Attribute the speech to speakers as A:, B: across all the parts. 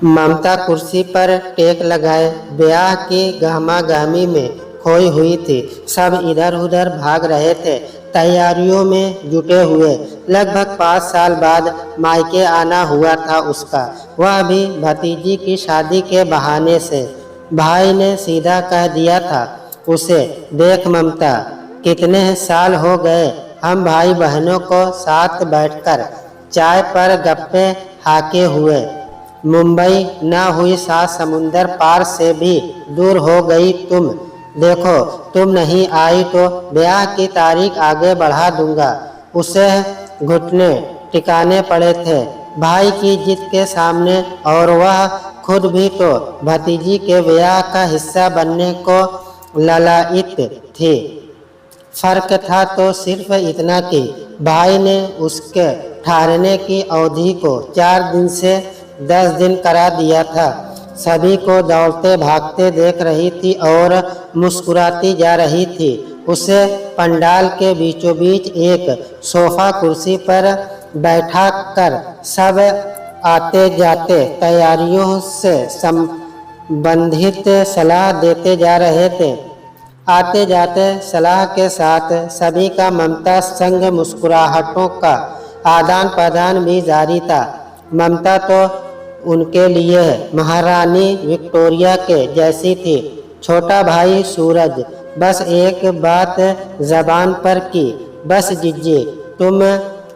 A: ममता कुर्सी पर टेक लगाए ब्याह की गहमा गहमी में खोई हुई थी। सब इधर उधर भाग रहे थे, तैयारियों में जुटे हुए। लगभग 5 साल बाद मायके आना हुआ था उसका, वह भी भतीजी की शादी के बहाने से। भाई ने सीधा कह दिया था उसे, देख ममता, कितने साल हो गए हम भाई बहनों को साथ बैठकर चाय पर गप्पे हाके हुए। मुंबई न हुई 7 समुंदर पार से भी दूर हो गई तुम। देखो, तुम नहीं आई तो ब्याह की तारीख आगे बढ़ा दूंगा। उसे घुटने टिकाने पड़े थे भाई की जिद के सामने, और वह खुद भी तो भतीजी के ब्याह का हिस्सा बनने को ललायित थी। फर्क था तो सिर्फ इतना कि भाई ने उसके ठहरने की अवधि को 4 दिन से 10 दिन करा दिया था। सभी को दौड़ते भागते देख रही थी और मुस्कुराती जा रही थी। उसे पंडाल के बीचों बीच एक सोफा कुर्सी पर बैठा कर सब आते जाते तैयारियों से संबंधित सलाह देते जा रहे थे। आते जाते सलाह के साथ सभी का ममता संग मुस्कुराहटों का आदान प्रदान भी जारी था। ममता तो उनके लिए महारानी विक्टोरिया के जैसी थी। छोटा भाई सूरज बस एक बात जबान पर की, बस जीजी, तुम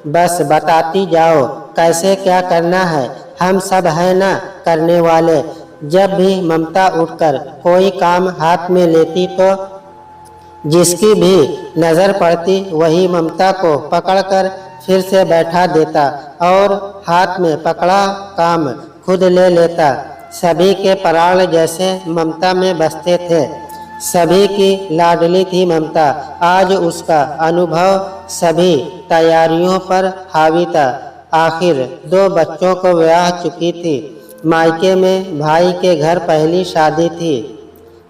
A: बस बताती जाओ कैसे क्या करना है, हम सब है ना करने वाले। जब भी ममता उठकर कोई काम हाथ में लेती तो जिसकी भी नज़र पड़ती वही ममता को पकड़कर फिर से बैठा देता और हाथ में पकड़ा काम खुद ले लेता। सभी के प्राण जैसे ममता में बसते थे। सभी की लाडली थी ममता। आज उसका अनुभव सभी तैयारियों पर हावी था। आखिर 2 बच्चों को ब्याह चुकी थी। मायके में भाई के घर पहली शादी थी।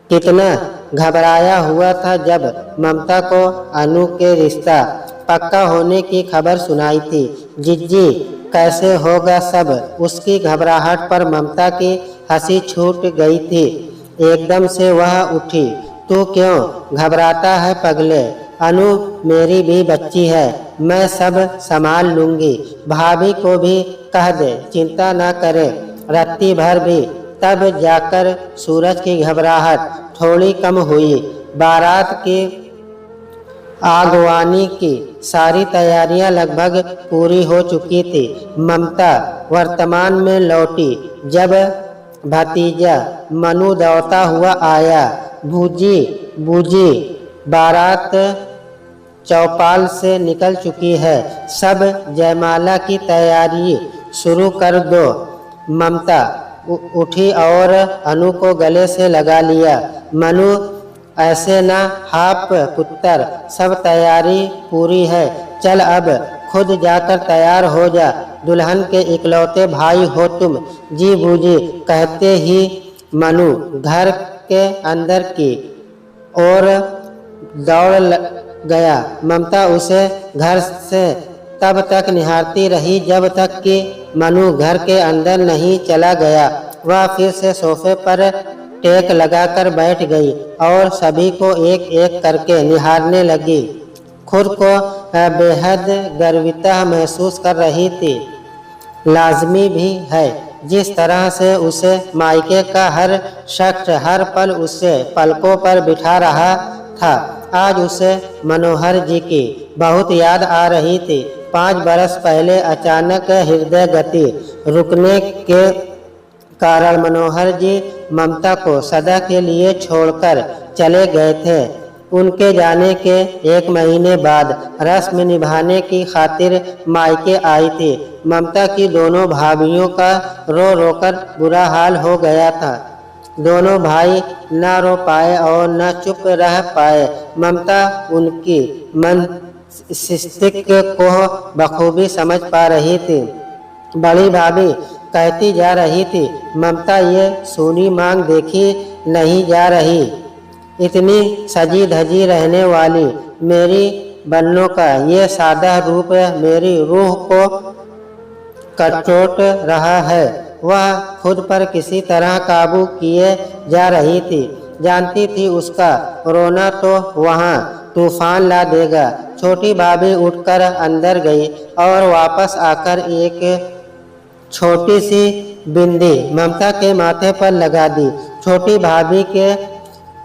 A: कितना घबराया हुआ था जब ममता को अनु के रिश्ता पक्का होने की खबर सुनाई थी। जिज्जी, कैसे होगा सब? उसकी घबराहट पर ममता की हंसी छूट गई थी। एकदम से वह उठी। तू क्यों घबराता है पगले? अनु मेरी भी बच्ची है, मैं सब संभाल लूंगी। भाभी को भी कह दे चिंता न करे, रत्ती भर भी। तब जाकर सूरज की घबराहट थोड़ी कम हुई। बारात की आगवानी की सारी तैयारियां लगभग पूरी हो चुकी थी। ममता वर्तमान में लौटी जब भतीजा मनु दौड़ता हुआ आया। बूजी बूजी, बारात चौपाल से निकल चुकी है, सब जयमाला की तैयारी शुरू कर दो। ममता उठी और अनु को गले से लगा लिया। मनु, ऐसे ना हाप पुत्र, सब तैयारी पूरी है, चल अब खुद जाकर तैयार हो जा। दुल्हन के इकलौते भाई हो तुम। जी बूजी, कहते ही मनु घर के अंदर की ओर दौड़ गया। ममता उसे घर से तब तक निहारती रही जब तक कि मनु घर के अंदर नहीं चला गया। वह फिर से सोफे पर टेक लगाकर बैठ गई और सभी को एक एक करके निहारने लगी। खुद को बेहद गर्विता महसूस कर रही थी। लाजमी भी है, जिस तरह से उसे मायके का हर शख्स हर पल उसे पलकों पर बिठा रहा था। आज उसे मनोहर जी की बहुत याद आ रही थी। 5 बरस पहले अचानक हृदय गति रुकने के कारण मनोहर जी ममता को सदा के लिए छोड़कर चले गए थे। उनके जाने के 1 महीने बाद रस्म निभाने की खातिर मायके आई थी। ममता की दोनों भाभियों का रो रो कर बुरा हाल हो गया था। दोनों भाई न रो पाए और न चुप रह पाए। ममता उनकी मनस्थिति को बखूबी समझ पा रही थी। बड़ी भाभी कहती जा रही थी, ममता ये सोनी मांग देखी नहीं जा रही। इतनी सजी धजी रहने वाली मेरी बन्नों का ये सादा रूप मेरी रूह को कटोट रहा है। वह खुद पर किसी तरह काबू किए जा रही थी। जानती थी उसका रोना तो वहाँ तूफान ला देगा। छोटी भाभी उठकर अंदर गई और वापस आकर एक छोटी सी बिंदी ममता के माथे पर लगा दी। छोटी भाभी के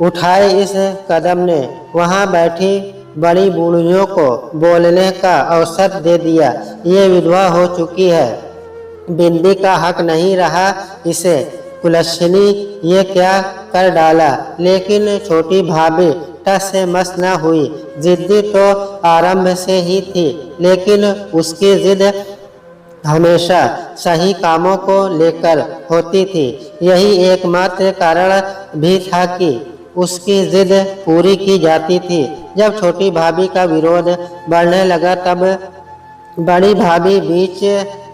A: उठाए इस कदम ने वहाँ बैठी बड़ी बूढ़ियों को बोलने का अवसर दे दिया। ये विधवा हो चुकी है, बिंदी का हक नहीं रहा इसे। कुलच्छनी ये क्या कर डाला। लेकिन छोटी भाभी टस से मस न हुई। जिद्दी तो आरंभ से ही थी, लेकिन उसकी जिद हमेशा सही कामों को लेकर होती थी। यही एकमात्र कारण भी था कि उसकी जिद पूरी की जाती थी। जब छोटी भाभी का विरोध बढ़ने लगा तब बड़ी भाभी बीच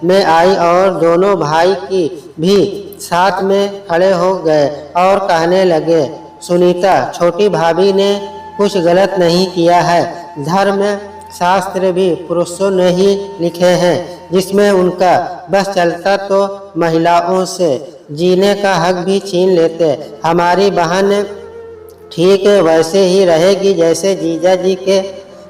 A: में आई और दोनों भाई की भी साथ में खड़े हो गए और कहने लगे, सुनीता, छोटी भाभी ने कुछ गलत नहीं किया है। धर्म शास्त्र भी पुरुषों ने ही लिखे हैं। जिसमें उनका बस चलता तो महिलाओं से जीने का हक भी छीन लेते। हमारी बहन ठीक वैसे ही रहेगी जैसे जीजा जी के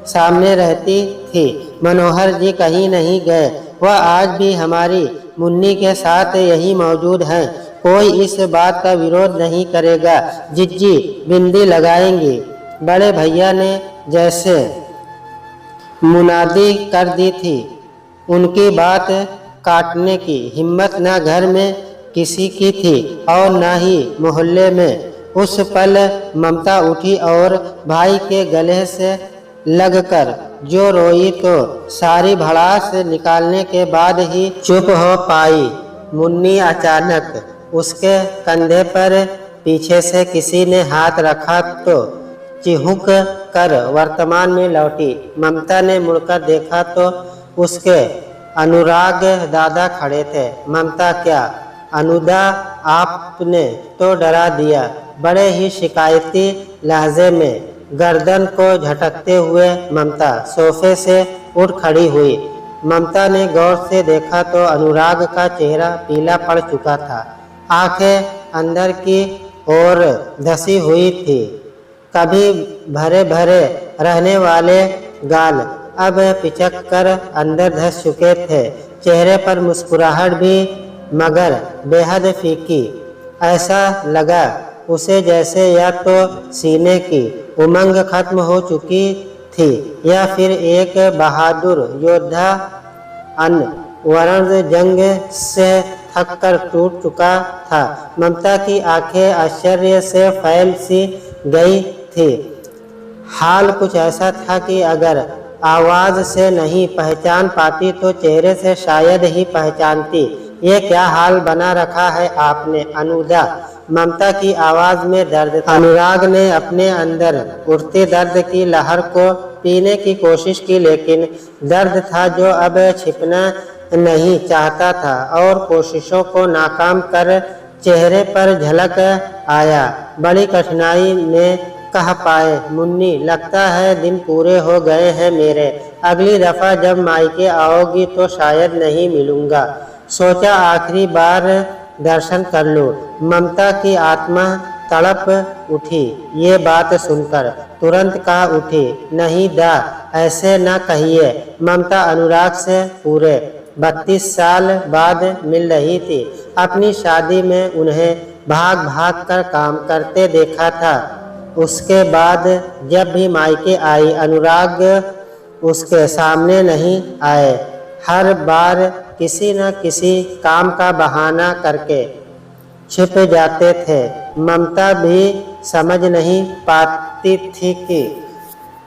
A: सामने रहती थी। मनोहर जी कहीं नहीं गए। वह आज भी हमारी मुन्नी के साथ यही मौजूद हैं। कोई इस बात का विरोध नहीं करेगा। जिज्जी बिंदी लगाएंगी। बड़े भैया ने जैसे मुनादी कर दी थी। उनकी बात काटने की हिम्मत न घर में किसी की थी और न ही मोहल्ले में। उस पल ममता उठी और भाई के गले से लगकर जो रोई तो सारी भड़ास निकालने के बाद ही चुप हो पाई। मुन्नी अचानक उसके कंधे पर पीछे से किसी ने हाथ रखा तो चिहुक कर वर्तमान में लौटी। ममता ने मुड़कर देखा तो उसके अनुराग दादा खड़े थे। ममता, क्या अनुदा, आपने तो डरा दिया। बड़े ही शिकायती लहजे में गर्दन को झटकते हुए ममता सोफे से उठ खड़ी हुई। ममता ने गौर से देखा तो अनुराग का चेहरा पीला पड़ चुका था। आंखें अंदर की ओर धसी हुई थी। कभी भरे भरे रहने वाले गाल अब पिचक कर अंदर धस चुके थे। चेहरे पर मुस्कुराहट भी मगर बेहद फीकी। ऐसा लगा उसे जैसे या तो सीने की उमंग खत्म हो चुकी थी या फिर एक बहादुर योद्धा अनवरत जंग से थक कर टूट चुका था। ममता की आंखें आश्चर्य से फैल सी गई थी। हाल कुछ ऐसा था कि अगर आवाज से नहीं पहचान पाती तो चेहरे से शायद ही पहचानती। ये क्या हाल बना रखा है आपने अनुदा। ममता की आवाज में दर्द था। अनुराग ने अपने अंदर उठते दर्द की लहर को पीने की कोशिश की, लेकिन दर्द था जो अब छिपना नहीं चाहता था और कोशिशों को नाकाम कर चेहरे पर झलक आया। बड़ी कठिनाई ने कह पाए, मुन्नी, लगता है दिन पूरे हो गए हैं मेरे। अगली दफा जब मायके आओगी तो शायद नहीं मिलूंगा। सोचा आखिरी बार दर्शन कर लूं। ममता की आत्मा तड़प उठी ये बात सुनकर। तुरंत कहा उठी, नहीं दा, ऐसे न कहिए। ममता अनुराग से पूरे 32 साल बाद मिल रही थी। अपनी शादी में उन्हें भाग भाग कर काम करते देखा था। उसके बाद जब भी मायके आई अनुराग उसके सामने नहीं आए। हर बार किसी न किसी काम का बहाना करके छिप जाते थे। ममता भी समझ नहीं पाती थी कि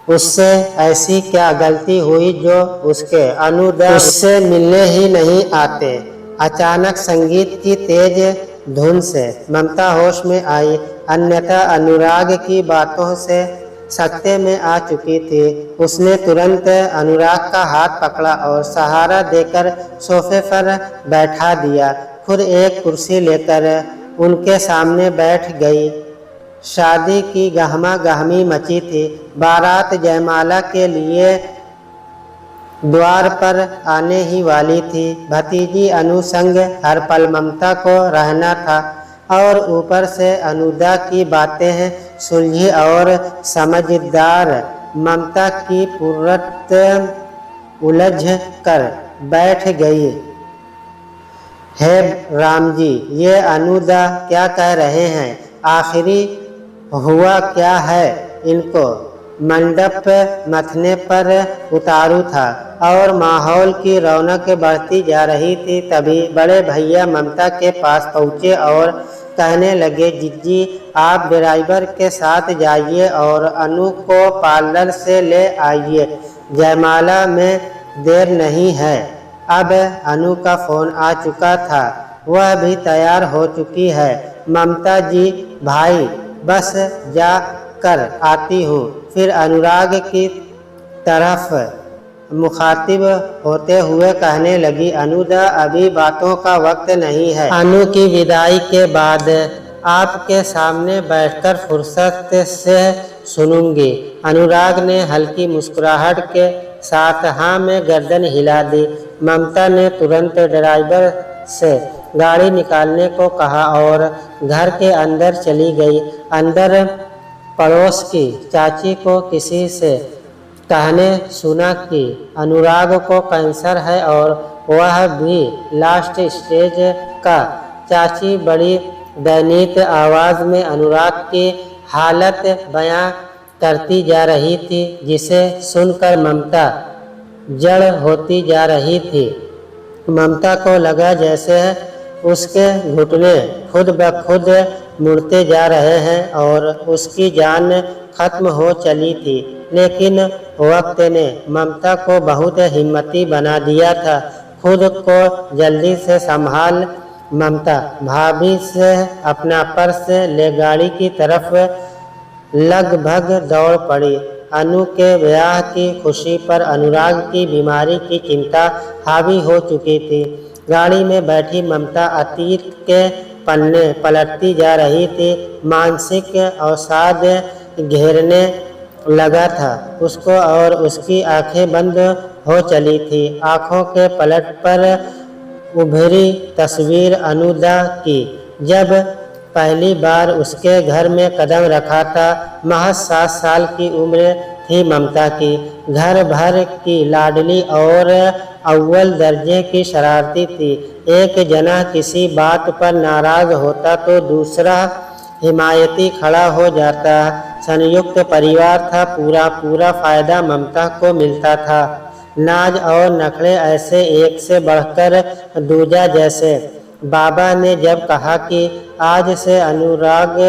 A: उससे ऐसी क्या गलती हुई जो उसके अनुदा उससे मिलने ही नहीं आते। अचानक संगीत की तेज धुन से ममता होश में आई, अन्यथा अनुराग की बातों से सकते में आ चुकी थी। उसने तुरंत अनुराग का हाथ पकड़ा और सहारा देकर सोफे पर बैठा दिया। खुद एक कुर्सी लेकर उनके सामने बैठ गई। शादी की गहमा गहमी मची थी। बारात जयमाला के लिए द्वार पर आने ही वाली थी। भतीजी अनु संग हर पल ममता को रहना था और ऊपर से अनुदा की बातें सुलझी और समझदार ममता की पूरत उलझ कर बैठ गई। हे राम जी, ये अनुदा क्या कह रहे हैं? आखिरी हुआ क्या है इनको? मंडप मथने पर उतारू था और माहौल की रौनक बढ़ती जा रही थी। तभी बड़े भैया ममता के पास पहुँचे और कहने लगे, जिज्जी आप ड्राइवर के साथ जाइए और अनु को पार्लर से ले आइए। जयमाला में देर नहीं है। अब अनु का फोन आ चुका था, वह भी तैयार हो चुकी है। ममता जी भाई बस जा कर आती हूँ। फिर अनुराग की तरफ मुखातिब होते हुए कहने लगी, अनुदा अभी बातों का वक्त नहीं है। अनु की विदाई के बाद आपके सामने बैठकर फुर्सत से सुनूंगी। अनुराग ने हल्की मुस्कुराहट के साथ हाँ में गर्दन हिला दी। ममता ने तुरंत ड्राइवर से गाड़ी निकालने को कहा और घर के अंदर चली गई। अंदर पड़ोस की चाची को किसी से कहने सुना कि अनुराग को कैंसर है और वह भी लास्ट स्टेज का। चाची बड़ी दयनीत आवाज़ में अनुराग की हालत बयां करती जा रही थी, जिसे सुनकर ममता जड़ होती जा रही थी। ममता को लगा जैसे उसके घुटने खुद ब खुद मुड़ते जा रहे हैं और उसकी जान खत्म हो चली थी। लेकिन वक्त ने ममता को बहुत हिम्मती बना दिया था। खुद को जल्दी से संभाल ममता भाभी से अपना पर्स ले गाड़ी की तरफ लगभग दौड़ पड़ी। अनु के ब्याह की खुशी पर अनुराग की बीमारी की चिंता हावी हो चुकी थी। गाड़ी में बैठी ममता अतीत के पन्ने पलटती जा रही थी। मानसिक अवसाद घेरने लगा था उसको और उसकी आंखें बंद हो चली थी। आंखों के पलट पर उभरी तस्वीर अनुदा की जब पहली बार उसके घर में कदम रखा था। महज 7 साल की उम्र थी ममता की। घर भर की लाडली और अव्वल दर्जे की शरारती थी। एक जना किसी बात पर नाराज होता तो दूसरा हिमायती खड़ा हो जाता। संयुक्त परिवार था, पूरा फायदा ममता को मिलता था। नाज और नखरे ऐसे एक से बढ़कर दूजा जैसे। बाबा ने जब कहा कि आज से अनुराग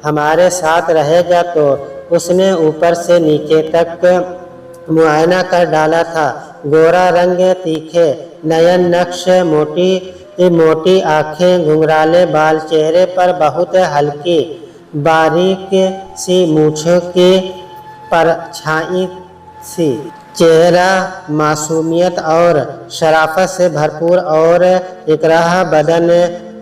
A: हमारे साथ रहेगा तो उसने ऊपर से नीचे तक मुआयना कर डाला था। गोरा रंग, तीखे नयन नक्श, मोटी आँखें, घुंघराले बाल, चेहरे पर बहुत हल्की बारीक सी मूंछों की परछाई सी। चेहरा मासूमियत और शराफत से भरपूर और इकराह बदन,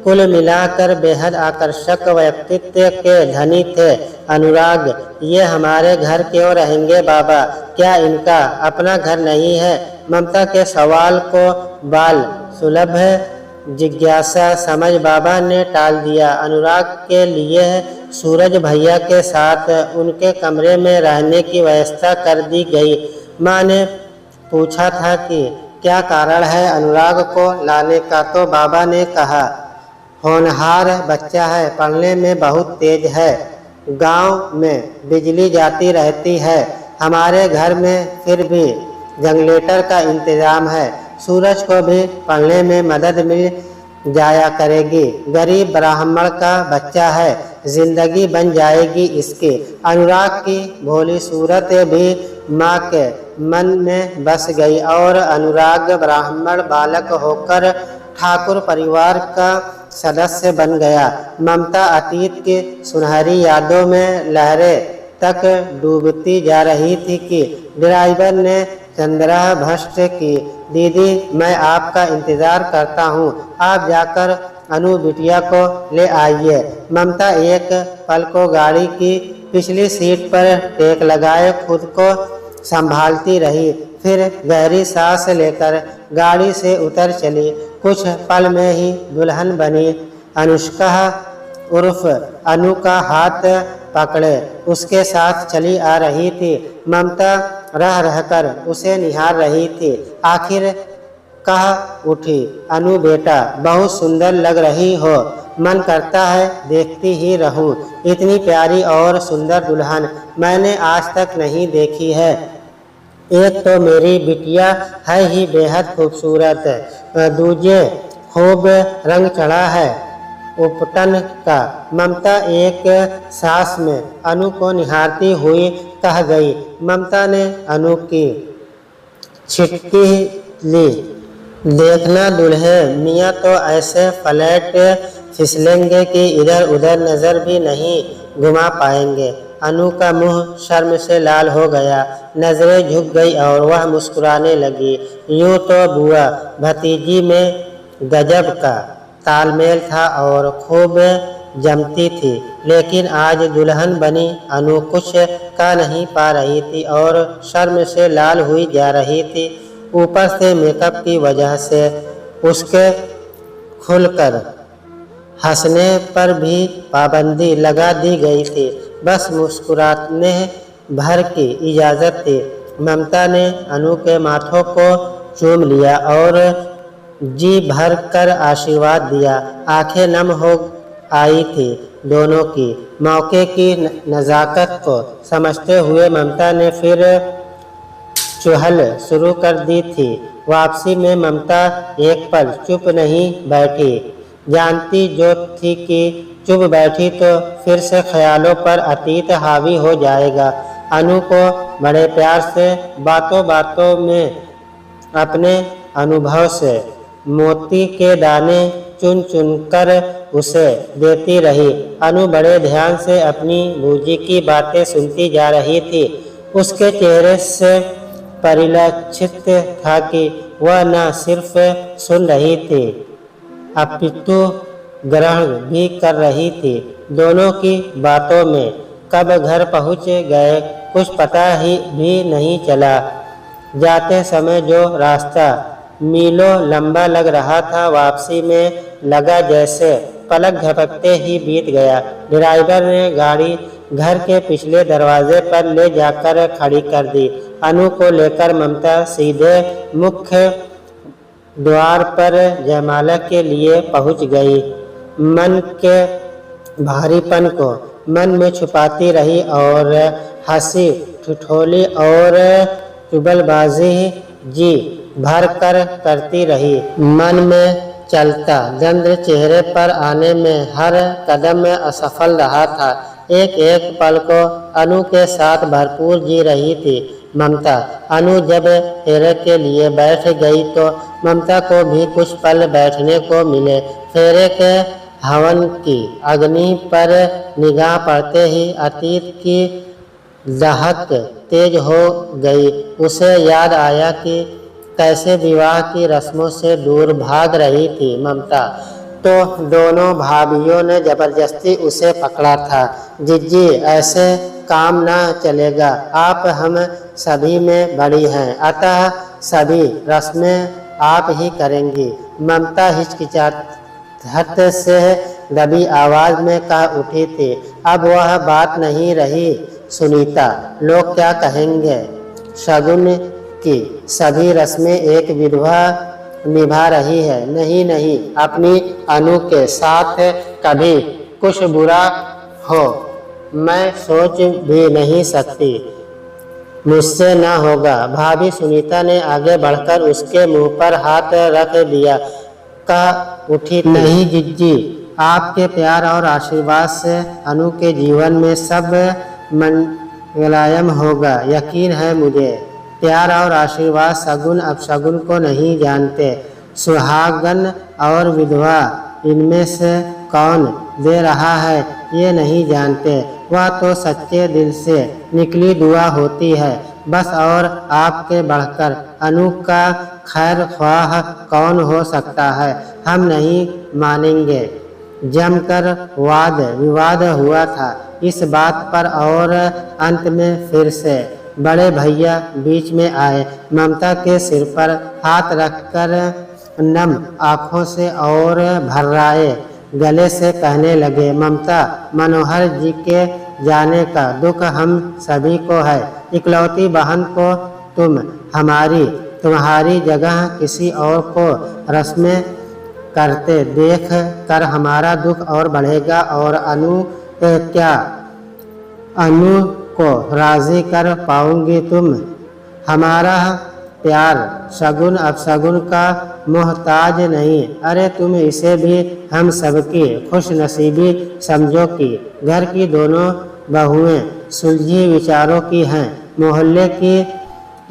A: कुल मिलाकर बेहद आकर्षक व्यक्तित्व के धनी थे अनुराग। ये हमारे घर क्यों रहेंगे बाबा? क्या इनका अपना घर नहीं है? ममता के सवाल को बाल सुलभ जिज्ञासा समझ बाबा ने टाल दिया। अनुराग के लिए सूरज भैया के साथ उनके कमरे में रहने की व्यवस्था कर दी गई। माँ ने पूछा था कि क्या कारण है अनुराग को लाने का, तो बाबा ने कहा होनहार बच्चा है, पढ़ने में बहुत तेज है, गांव में बिजली जाती रहती है, हमारे घर में फिर भी जनरेटर का इंतजाम है, सूरज को भी पढ़ने में मदद मिल जाया करेगी। गरीब ब्राह्मण का बच्चा है, जिंदगी बन जाएगी इसकी। अनुराग की भोली सूरत भी माँ के मन में बस गई और अनुराग ब्राह्मण बालक होकर ठाकुर परिवार का सदस्य बन गया। ममता अतीत की सुनहरी यादों में लहरें तक डूबती जा रही थी कि ड्राइवर ने चंद्रा भ्रष्ट की, दीदी मैं आपका इंतजार करता हूँ, आप जाकर अनु बिटिया को ले आइए। ममता एक पल को गाड़ी की पिछली सीट पर टेक लगाए खुद को संभालती रही। फिर गहरी सांस लेकर गाड़ी से उतर चली। कुछ पल में ही दुल्हन बनी। अनुष्का उर्फ अनु का हाथ पकड़े उसके साथ चली आ रही थी। ममता रह रहकर उसे निहार रही थी। आखिर कह उठी, अनु बेटा, बहुत सुंदर लग रही हो। मन करता है देखती ही रहूं। इतनी प्यारी और सुंदर दुल्हन मैंने आज तक नहीं देखी है। एक तो मेरी बिटिया है ही बेहद खूबसूरत, दूजे खूब रंग चढ़ा है उपटन का। ममता एक सांस में अनु को निहारती हुई कह गई। ममता ने अनु की छिटकी ली। देखना दूल्हे मियाँ तो ऐसे फ्लैट फिसलेंगे कि इधर उधर नजर भी नहीं घुमा पाएंगे। अनु का मुंह शर्म से लाल हो गया, नजरें झुक गई और वह मुस्कुराने लगी। यूं तो बुआ भतीजी में गजब का तालमेल था और खूब जमती थी, लेकिन आज दुल्हन बनी अनु कुछ कह नहीं पा रही थी और शर्म से लाल हुई जा रही थी। ऊपर से मेकअप की वजह से उसके खुलकर हंसने पर भी पाबंदी लगा दी गई थी। बस मुस्कुराने भर की इजाज़त थी। ममता ने अनु के माथों को चूम लिया और जी भर कर आशीर्वाद दिया। आंखें नम हो आई थी दोनों की। मौके की नज़ाकत को समझते हुए ममता ने फिर चुहल शुरू कर दी थी। वापसी में ममता एक पल चुप नहीं बैठी। जानती जो थी कि चुप बैठी तो फिर से ख्यालों पर अतीत हावी हो जाएगा। अनु को बड़े प्यार से बातों बातों में अपने अनुभव से मोती के दाने चुन चुन कर उसे देती रही। अनु बड़े ध्यान से अपनी बूजी की बातें सुनती जा रही थी। उसके चेहरे से परिलक्षित था कि वह न सिर्फ सुन रही थी अपितु ग्रहण भी कर रही थी। दोनों की बातों में कब घर पहुंच गए कुछ पता ही भी नहीं चला। जाते समय जो रास्ता मीलों लंबा लग रहा था, वापसी में लगा जैसे पलक झपकते ही बीत गया। ड्राइवर ने गाड़ी घर के पिछले दरवाजे पर ले जाकर खड़ी कर दी। अनु को लेकर ममता सीधे मुख्य द्वार पर जयमाला के लिए पहुंच गई। मन के भारीपन को मन में छुपाती रही और हंसी ठिठोली और चुगलबाजी जी भर कर करती रही। मन में चलता चंद्र चेहरे पर आने में हर कदम में असफल रहा था। एक एक पल को अनु के साथ भरपूर जी रही थी ममता। अनु जब फेरे के लिए बैठ गई तो ममता को भी कुछ पल बैठने को मिले। फेरे के हवन की अग्नि पर निगाह पड़ते ही अतीत की दहक तेज हो गई। उसे याद आया कि कैसे विवाह की रस्मों से दूर भाग रही थी ममता, तो दोनों भाभियों ने जबरदस्ती उसे पकड़ा था। जिज्जी, ऐसे काम ना चलेगा। आप हम सभी में बड़ी हैं, अतः सभी रस्में आप ही करेंगी। ममता हिचकिचाहट से दबी आवाज में कह उठी थी। अब वह बात नहीं रही सुनीता, लोग क्या कहेंगे। शगुन की सभी रस्में एक विधवा निभा रही है। नहीं नहीं, अपनी अनु के साथ कभी कुछ बुरा हो मैं सोच भी नहीं सकती। मुझसे ना होगा। भाभी सुनीता ने आगे बढ़कर उसके मुंह पर हाथ रख दिया। कह उठी, नहीं जिज्जी, आपके प्यार और आशीर्वाद से अनु के जीवन में सब मंगलायम होगा। यकीन है मुझे। प्यार और आशीर्वाद सगुन अपशगुन को नहीं जानते। सुहागन और विधवा इनमें से कौन दे रहा है ये नहीं जानते। वह तो सच्चे दिल से निकली दुआ होती है बस। और आपके बढ़कर अनु का खैर ख्वाह कौन हो सकता है। हम नहीं मानेंगे। जमकर वाद विवाद हुआ था इस बात पर और अंत में फिर से बड़े भैया बीच में आए। ममता के सिर पर हाथ रखकर नम आंखों से और भर्राए गले से कहने लगे, ममता, मनोहर जी के जाने का दुख हम सभी को है। इकलौती बहन को तुम तुम्हारी जगह किसी और को रस्में करते देख कर हमारा दुख और बढ़ेगा। और अनु को राजी कर पाऊंगी तुम? हमारा प्यार शगुन अपशगुन का मोहताज नहीं। अरे तुम इसे भी हम सबकी खुशनसीबी समझो कि घर की दोनों बहुएं सुलझी विचारों की हैं। मोहल्ले की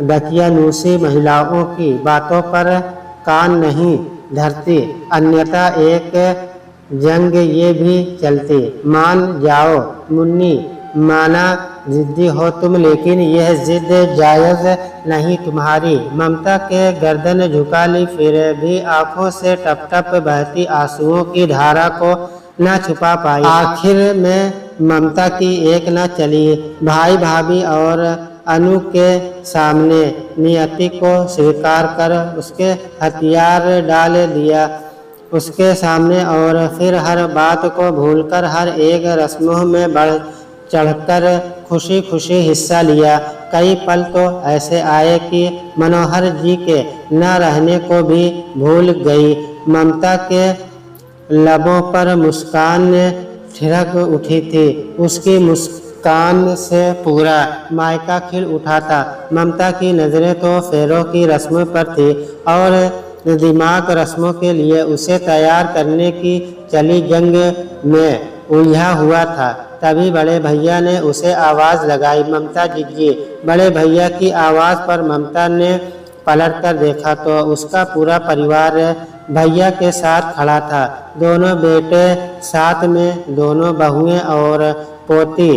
A: दकियानूसी महिलाओं की बातों पर कान नहीं धरती, अन्यथा एक जंग ये भी चलती। मान जाओ मुन्नी, माना जिद्दी हो तुम, लेकिन यह जिद जायज नहीं तुम्हारी। ममता के गर्दन झुका ली, फिर भी आंखों से टप टप बहती आंसुओं की धारा को न छुपा पाई। आखिर में ममता की एक न चली। भाई भाभी और अनु के सामने नियति को स्वीकार कर उसके हथियार डाल दिया उसके सामने, और फिर हर बात को भूलकर हर एक रस्मों में बढ़ चढ़कर खुशी खुशी हिस्सा लिया। कई पल तो ऐसे आए कि मनोहर जी के न रहने को भी भूल गई। ममता के लबों पर मुस्कान ठिठक उठी थी। उसकी मुस्कान से पूरा मायका खिल उठा था। ममता की नज़रें तो फेरों की रस्मों पर थी और दिमाग रस्मों के लिए उसे तैयार करने की चली जंग में उलझा हुआ था। तभी बड़े भैया ने उसे आवाज़ लगाई, ममता जीजी। बड़े भैया की आवाज़ पर ममता ने पलट कर देखा तो उसका पूरा परिवार भैया के साथ खड़ा था। दोनों बेटे साथ में, दोनों बहुएं और पोती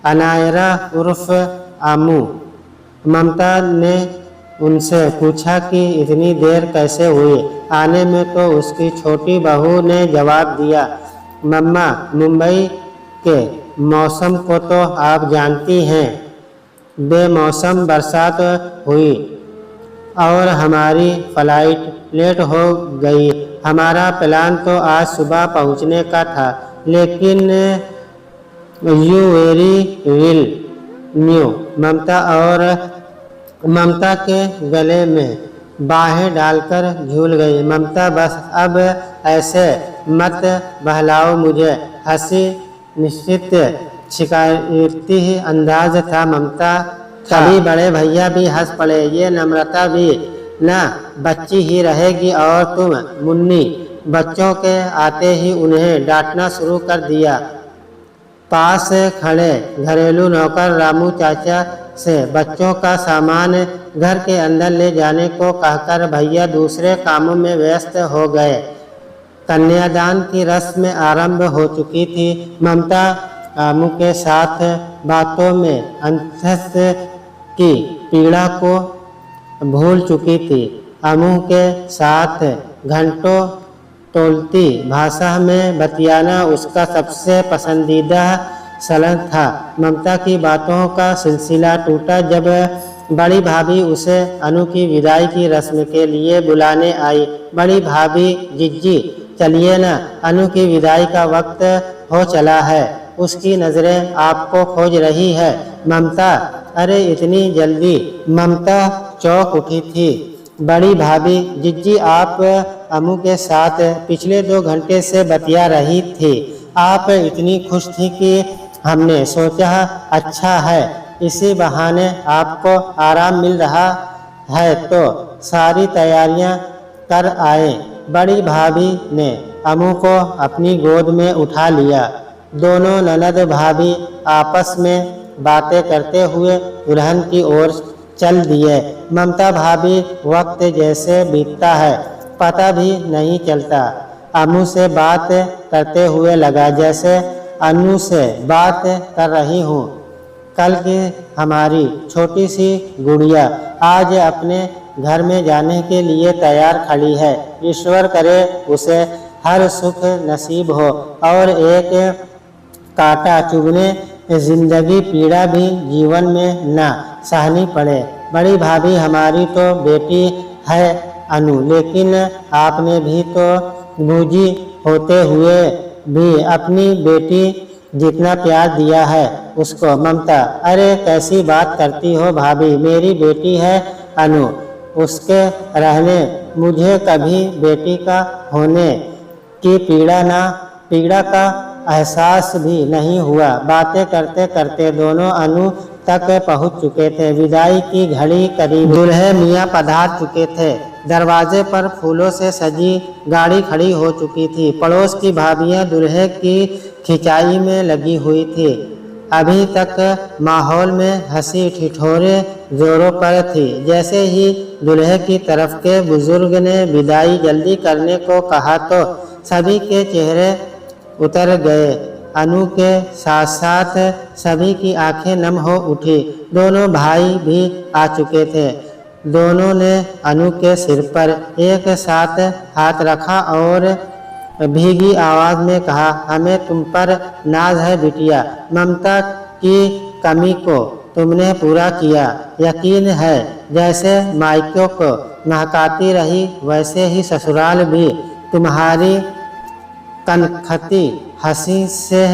A: अनायरा उर्फ आमू। ममता ने उनसे पूछा कि इतनी देर कैसे हुई आने में, तो उसकी छोटी बहू ने जवाब दिया, मम्मा, मुंबई के मौसम को तो आप जानती हैं। बेमौसम बरसात हुई और हमारी फ्लाइट लेट हो गई। हमारा प्लान तो आज सुबह पहुंचने का था, लेकिन यू वेरी विल न्यू। ममता के गले में बाहें डालकर झूल गई। ममता, बस अब ऐसे मत बहलाओ मुझे। हंसी निश्चित शिकायती अंदाज था ममता। तभी बड़े भैया भी हंस पड़े। ये नम्रता भी न बच्ची ही रहेगी। और तुम मुन्नी, बच्चों के आते ही उन्हें डांटना शुरू कर दिया। पास खड़े घरेलू नौकर रामू चाचा से बच्चों का सामान घर के अंदर ले जाने को कहकर भैया दूसरे कामों में व्यस्त हो गए। कन्यादान की रस्म आरंभ हो चुकी थी। ममता आमू के साथ बातों में अंतस की पीड़ा को भूल चुकी थी। आमू के साथ घंटों टोलती भाषा में बतियाना उसका सबसे पसंदीदा सलन था। ममता की बातों का सिलसिला टूटा जब बड़ी भाभी उसे अनु की विदाई की रस्म के लिए बुलाने आई। बड़ी भाभी, जिज्जी चलिए ना, अनु की विदाई का वक्त हो चला है। उसकी नज़रें आपको खोज रही है। ममता, अरे इतनी जल्दी? ममता चौंक उठी थी। बड़ी भाभी, जिज्जी आप अमू के साथ पिछले 2 घंटे से बतिया रही थी। आप इतनी खुश थी कि हमने सोचा अच्छा है इसी बहाने आपको आराम मिल रहा है तो सारी तैयारियां कर आए। बड़ी भाभी ने अमू को अपनी गोद में उठा लिया। दोनों ननद भाभी आपस में बातें करते हुए दुल्हन की ओर चल दिए। ममता भाभी, वक्त जैसे बीतता है पता भी नहीं चलता। अमू से बात करते हुए लगा जैसे अनु से बात कर रही हूँ। कल की हमारी छोटी सी गुड़िया आज अपने घर में जाने के लिए तैयार खड़ी है। ईश्वर करे उसे हर सुख नसीब हो और एक कांटा चुभने जिंदगी पीड़ा भी जीवन में न सहनी पड़े। बड़ी भाभी हमारी तो बेटी है अनु, लेकिन आपने भी तो बूजी होते हुए भी अपनी बेटी जितना प्यार दिया है उसको। ममता: अरे कैसी बात करती हो भाभी, मेरी बेटी है अनु, उसके रहने मुझे कभी बेटी का होने की पीड़ा का एहसास भी नहीं हुआ। बातें करते करते दोनों अनु तक पहुंच चुके थे। विदाई की घड़ी करीब, दूल्हे मियाँ पधार चुके थे। दरवाजे पर फूलों से सजी गाड़ी खड़ी हो चुकी थी। पड़ोस की भाभियां दूल्हे की खिंचाई में लगी हुई थी। अभी तक माहौल में हंसी ठिठोरे जोरों पर थी। जैसे ही दूल्हे की तरफ के बुजुर्ग ने विदाई जल्दी करने को कहा तो सभी के चेहरे उतर गए। अनु के साथ साथ सभी की आंखें नम हो उठी। दोनों भाई भी आ चुके थे। दोनों ने अनु के सिर पर एक साथ हाथ रखा और भीगी आवाज में कहा, हमें तुम पर नाज है बिटिया। ममता की कमी को तुमने पूरा किया। यकीन है जैसे मायकों को महकाती रही वैसे ही ससुराल भी तुम्हारी कनखती हंसी से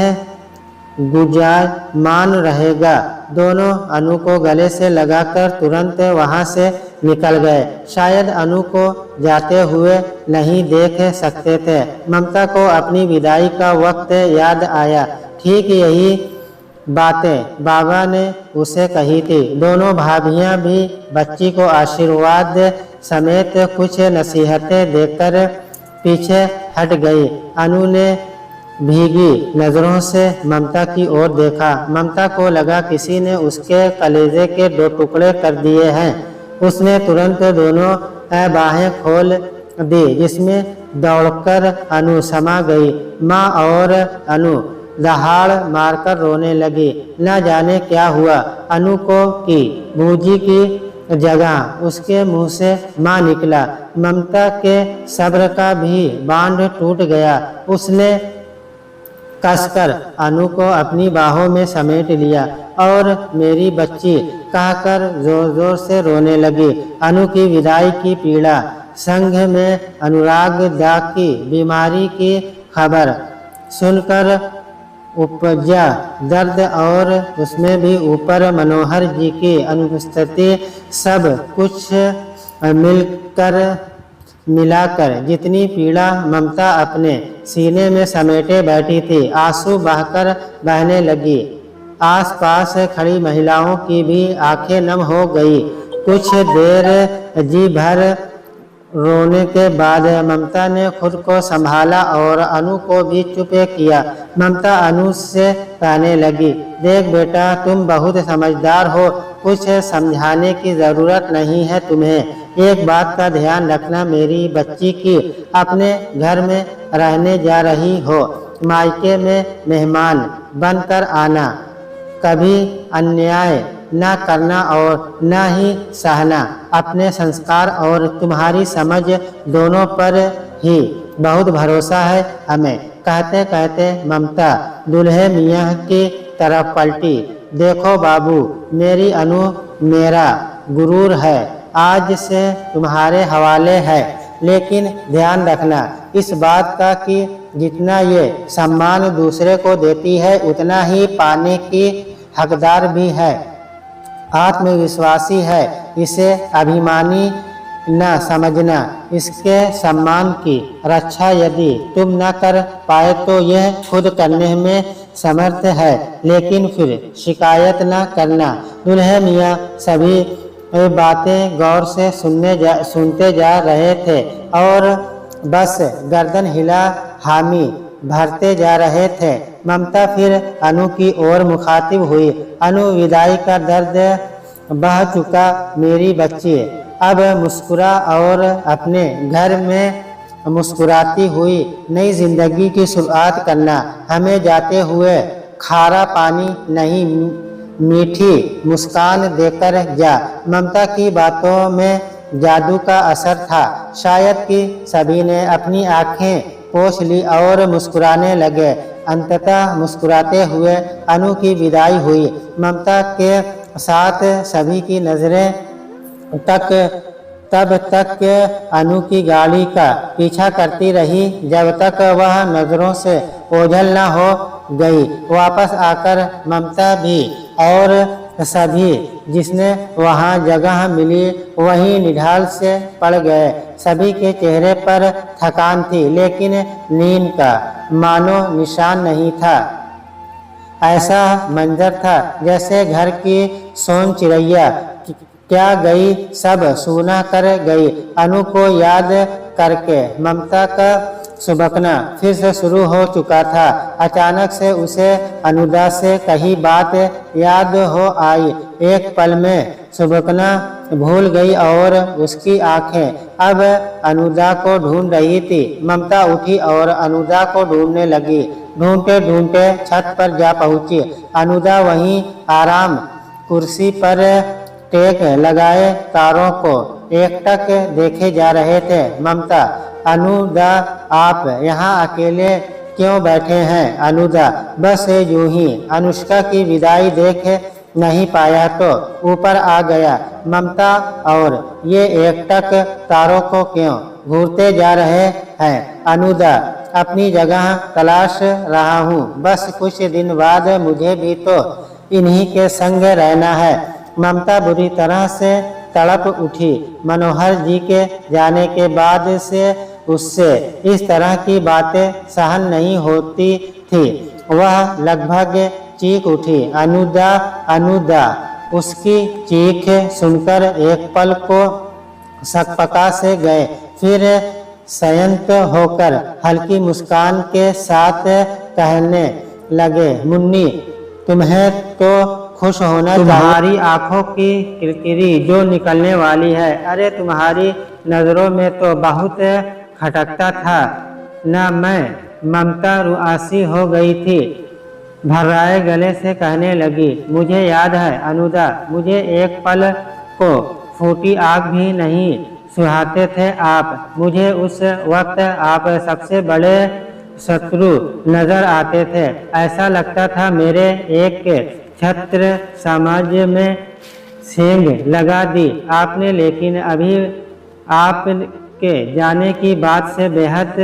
A: गुंजायमान रहेगा। दोनों अनु को गले से लगाकर तुरंत वहां से निकल गए। शायद अनु को जाते हुए नहीं देख सकते थे। ममता को अपनी विदाई का वक्त याद आया। ठीक यही बातें बाबा ने उसे कही थी। दोनों भाभियां भी बच्ची को आशीर्वाद समेत कुछ नसीहतें देकर पीछे हट गई। अनु ने भीगी नजरों से ममता की ओर देखा। ममता को लगा किसी ने उसके कलेजे के 2 टुकड़े कर दिए हैं। उसने तुरंत दोनों बाहें खोल दी, जिसमें दौड़कर अनु समा गई। माँ और अनु दहाड़ मारकर रोने लगी। न जाने क्या हुआ अनु को कि बूजी की जगह उसके मुंह से माँ निकला। ममता के सब्र का भी बांध टूट गया। उसने कसकर अनु को अपनी बाहों में समेट लिया और मेरी बच्ची कहकर जोर जोर से रोने लगी। अनु की विदाई की पीड़ा, संघ में अनुराग दा की बीमारी की खबर सुनकर उपजा दर्द और उसमें भी ऊपर मनोहर जी की अनुपस्थिति, सब कुछ मिलाकर जितनी पीड़ा ममता अपने सीने में समेटे बैठी थी, आंसू बहने लगी। आसपास खड़ी महिलाओं की भी आंखें नम हो गई। कुछ देर जी भर रोने के बाद ममता ने खुद को संभाला और अनु को भी चुप किया। ममता अनु से कहने लगी, देख बेटा, तुम बहुत समझदार हो, कुछ समझाने की जरूरत नहीं है तुम्हें। एक बात का ध्यान रखना, मेरी बच्ची की अपने घर में रहने जा रही हो, मायके में मेहमान बनकर आना, कभी अन्याय न करना और न ही सहना। अपने संस्कार और तुम्हारी समझ दोनों पर ही बहुत भरोसा है हमें। कहते कहते ममता दूल्हे मियाँ की तरफ पलटी। देखो बाबू, मेरी अनु मेरा गुरूर है, आज से तुम्हारे हवाले है, लेकिन ध्यान रखना इस बात का कि जितना ये सम्मान दूसरे को देती है उतना ही पाने की हकदार भी है। आत्मविश्वासी है, इसे अभिमानी न समझना। इसके सम्मान की रक्षा यदि तुम न कर पाए तो यह खुद करने में समर्थ है, लेकिन फिर शिकायत न करना। दूल्हे मियाँ सभी बातें गौर से सुनते जा रहे थे और बस गर्दन हिला हामी भरते जा रहे थे। ममता फिर अनु की ओर मुखातिब हुई। अनु, विदाई का दर्द बह चुका मेरी बच्ची, अब मुस्कुरा और अपने घर में मुस्कुराती हुई नई जिंदगी की शुरुआत करना। हमें जाते हुए खारा पानी नहीं, मीठी मुस्कान देकर जा। ममता की बातों में जादू का असर था। शायद कि सभी ने अपनी आंखें पोंछ ली और मुस्कुराने लगे। अंततः मुस्कुराते हुए अनु की विदाई हुई। ममता के साथ सभी की नजरें तब तक अनु की गाड़ी का पीछा करती रही जब तक वह नजरों से ओझल न हो गई। वापस आकर ममता भी और सभी जिसने वहां जगह मिली वहीं निढाल से पड़ गए। सभी के चेहरे पर थकान थी, लेकिन नींद का मानो निशान नहीं था। ऐसा मंजर था जैसे घर की सोन चिड़ैया क्या गई सब सूना कर गई। अनु को याद करके ममता का सुबकना फिर से शुरू हो चुका था। अचानक से उसे अनुदा से कही बात याद हो आई। एक पल में सुबकना भूल गई और उसकी आंखें अब अनुदा को ढूंढ रही थी। ममता उठी और अनुदा को ढूंढने लगी। ढूंढते ढूंढते छत पर जा पहुंची। अनुदा वहीं आराम कुर्सी पर टेक लगाए तारों को एकटक देखे जा रहे थे। ममता, अनुदा आप यहाँ अकेले क्यों बैठे हैं? अनुदा, बस यूं ही, अनुष्का की विदाई देख नहीं पाया तो ऊपर आ गया। ममता, और ये एकटक तारों को क्यों घूरते जा रहे हैं? अनुदा, अपनी जगह तलाश रहा हूँ, बस कुछ दिन बाद मुझे भी तो इन्हीं के संग रहना है। ममता बुरी तरह से तड़प उठी। मनोहर जी के जाने के बाद से उससे इस तरह की बातें सहन नहीं होती थी। वह लगभग चीख उठी, अनुदा, अनुदा। उसकी चीख सुनकर एक पल को सकपका से गए, फिर संयत होकर हल्की मुस्कान के साथ कहने लगे, मुन्नी, तुम्हें तो खुश होना, तुम्हारी आंखों की किरकिरी जो निकलने वाली है। अरे तुम्हारी नजरों में तो बहुत खटकता था न मैं। ममता रुआसी हो गई थी, भर्राए गले से कहने लगी, मुझे याद है अनुदा, मुझे एक पल को फूटी आग भी नहीं सुहाते थे आप। मुझे उस वक्त आप सबसे बड़े शत्रु नजर आते थे। ऐसा लगता था मेरे एक छत्र समाज में सेंध लगा दी आपने। लेकिन अभी आपके जाने की बात से बेहद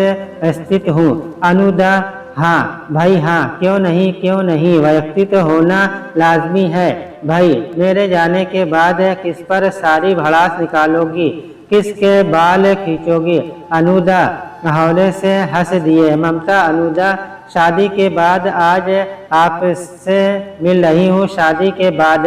A: स्थित हूँ अनुदा। हाँ भाई हाँ, क्यों नहीं, क्यों नहीं, व्यक्तित्व होना लाजमी है भाई। मेरे जाने के बाद किस पर सारी भड़ास निकालोगी, किसके बाल खींचोगी? अनुदा हौले से हंस दिए। ममता, अनुदा, शादी के बाद आज आपसे मिल रही हूँ। शादी के बाद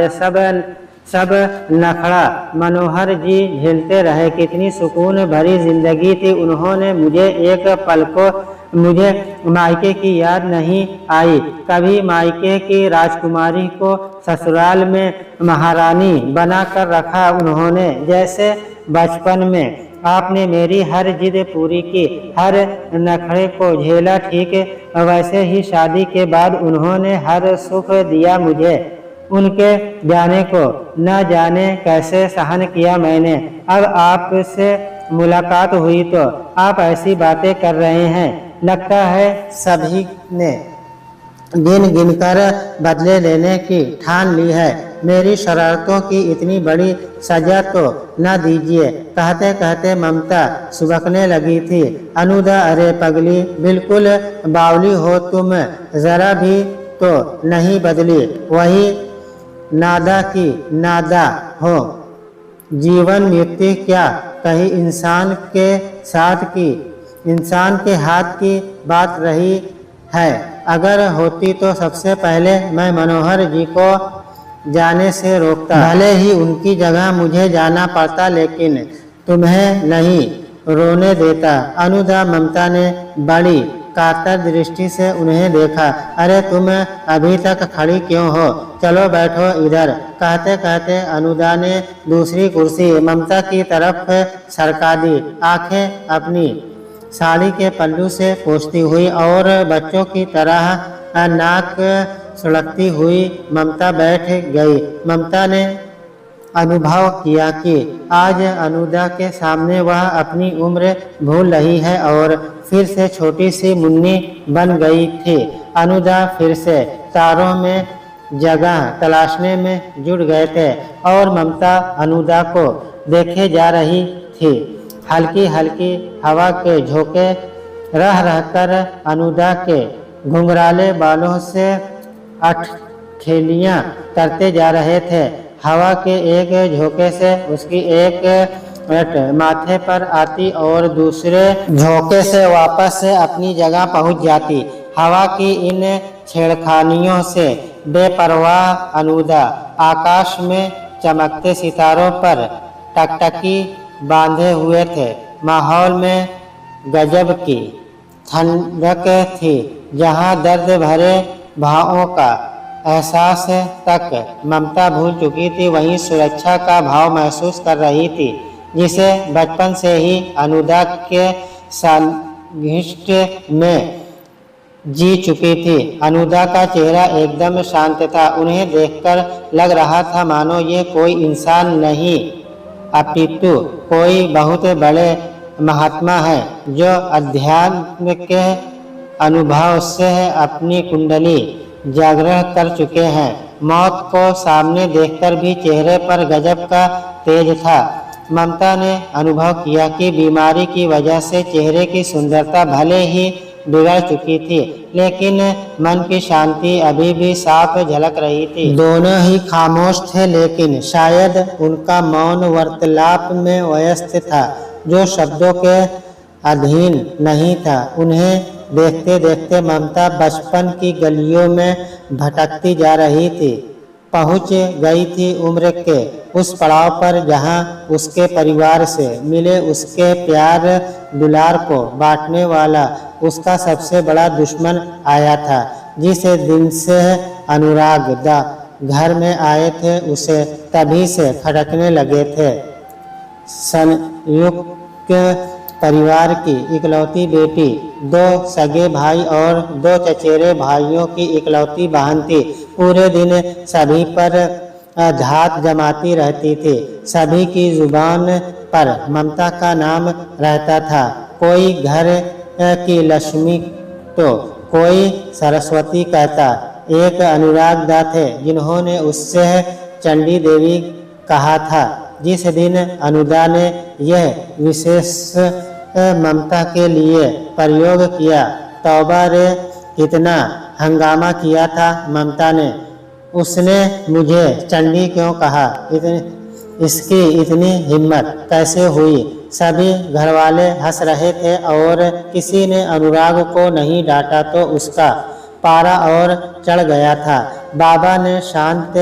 A: सब नखड़ा मनोहर जी झेलते रहे। कितनी सुकून भरी जिंदगी थी। उन्होंने मुझे एक पल को मुझे मायके की याद नहीं आई। कभी मायके की राजकुमारी को ससुराल में महारानी बना कर रखा उन्होंने। जैसे बचपन में आपने मेरी हर जिद पूरी की, हर नखरे को झेला, ठीक वैसे ही शादी के बाद उन्होंने हर सुख दिया मुझे। उनके जाने को न जाने कैसे सहन किया मैंने। अब आपसे मुलाकात हुई तो आप ऐसी बातें कर रहे हैं। लगता है सभी ने गिन गिनकर बदले लेने की ठान ली है। मेरी शरारतों की इतनी बड़ी सजा तो न दीजिए। कहते कहते ममता सुबकने लगी थी। अनुदा, अरे पगली, बिल्कुल बावली हो तुम, जरा भी तो नहीं बदली, वही नादा की नादा हो। जीवन मृत्यु क्या कहीं इंसान के साथ की, इंसान के हाथ की बात रही है। अगर होती तो सबसे पहले मैं मनोहर जी को जाने से रोकता, भले ही उनकी जगह मुझे जाना पड़ता, लेकिन तुम्हें नहीं रोने देता। अनुदा, ममता ने बड़ी कातर दृष्टि से उन्हें देखा। अरे तुम अभी तक खड़ी क्यों हो? चलो बैठो इधर। कहते कहते अनुदा ने दूसरी कुर्सी ममता की तरफ सरका दी। आंखें अपनी साड़ी के पल्लू से पोंछती हुई और बच्चों की तरह नाक सुड़कती हुई ममता बैठ गई। ममता ने अनुभव किया कि आज अनुदा के सामने वह अपनी उम्र भूल रही है और फिर से छोटी सी मुन्नी बन गई थी। अनुदा फिर से तारों में जगह तलाशने में जुट गए थे और ममता अनुदा को देखे जा रही थी। हल्की हल्की हवा के झोंके रह रहकर अनुदा के घुंघराले बालों से अठखेलियां करते जा रहे थे। हवा के एक झोंके से उसकी एक माथे पर आती और दूसरे झोंके से वापस अपनी जगह पहुंच जाती। हवा की इन छेड़खानियों से बेपरवाह अनुदा आकाश में चमकते सितारों पर टकटकी बांधे हुए थे। माहौल में गजब की ठंडक थी। जहां दर्द भरे भावों का एहसास तक ममता भूल चुकी थी, वहीं सुरक्षा का भाव महसूस कर रही थी, जिसे बचपन से ही अनुदा के सानिध्य में जी चुकी थी। अनुदा का चेहरा एकदम शांत था। उन्हें देखकर लग रहा था मानो ये कोई इंसान नहीं अपितु कोई बहुत बड़े महात्मा है, जो अध्यात्म के अनुभव से अपनी कुंडली जागृत कर चुके हैं। मौत को सामने देखकर भी चेहरे पर गजब का तेज था। ममता ने अनुभव किया कि बीमारी की वजह से चेहरे की सुंदरता भले ही बिगड़ चुकी थी, लेकिन मन की शांति अभी भी साफ झलक रही थी। दोनों ही खामोश थे, लेकिन शायद उनका मौन वार्तालाप में व्यस्त था, जो शब्दों के अधीन नहीं था। उन्हें देखते देखते ममता बचपन की गलियों में भटकती जा रही थी। पहुंच गई थी उम्र के उस पड़ाव पर जहां उसके परिवार से मिले उसके प्यार दुलार को बांटने वाला उसका सबसे बड़ा दुश्मन आया था। जिस दिन से अनुराग घर में आए थे, उसे तभी से खटकने लगे थे। संयुक्त परिवार की इकलौती बेटी, 2 सगे भाई और 2 चचेरे भाइयों की इकलौती बहन थी। पूरे दिन सभी पर धात जमाती रहती थी। सभी की जुबान पर ममता का नाम रहता था। कोई घर की लक्ष्मी तो कोई सरस्वती कहता। एक अनुराग दा थे, जिन्होंने उससे चंडी देवी कहा था। जिस दिन अनुदा ने यह विशेष ममता के लिए प्रयोग किया, तौबा रे कितना हंगामा किया था ममता ने। उसने मुझे चंडी क्यों कहा? इसकी इतनी हिम्मत कैसे हुई? सभी घरवाले हंस रहे थे और किसी ने अनुराग को नहीं डांटा तो उसका पारा और चढ़ गया था। बाबा ने शांत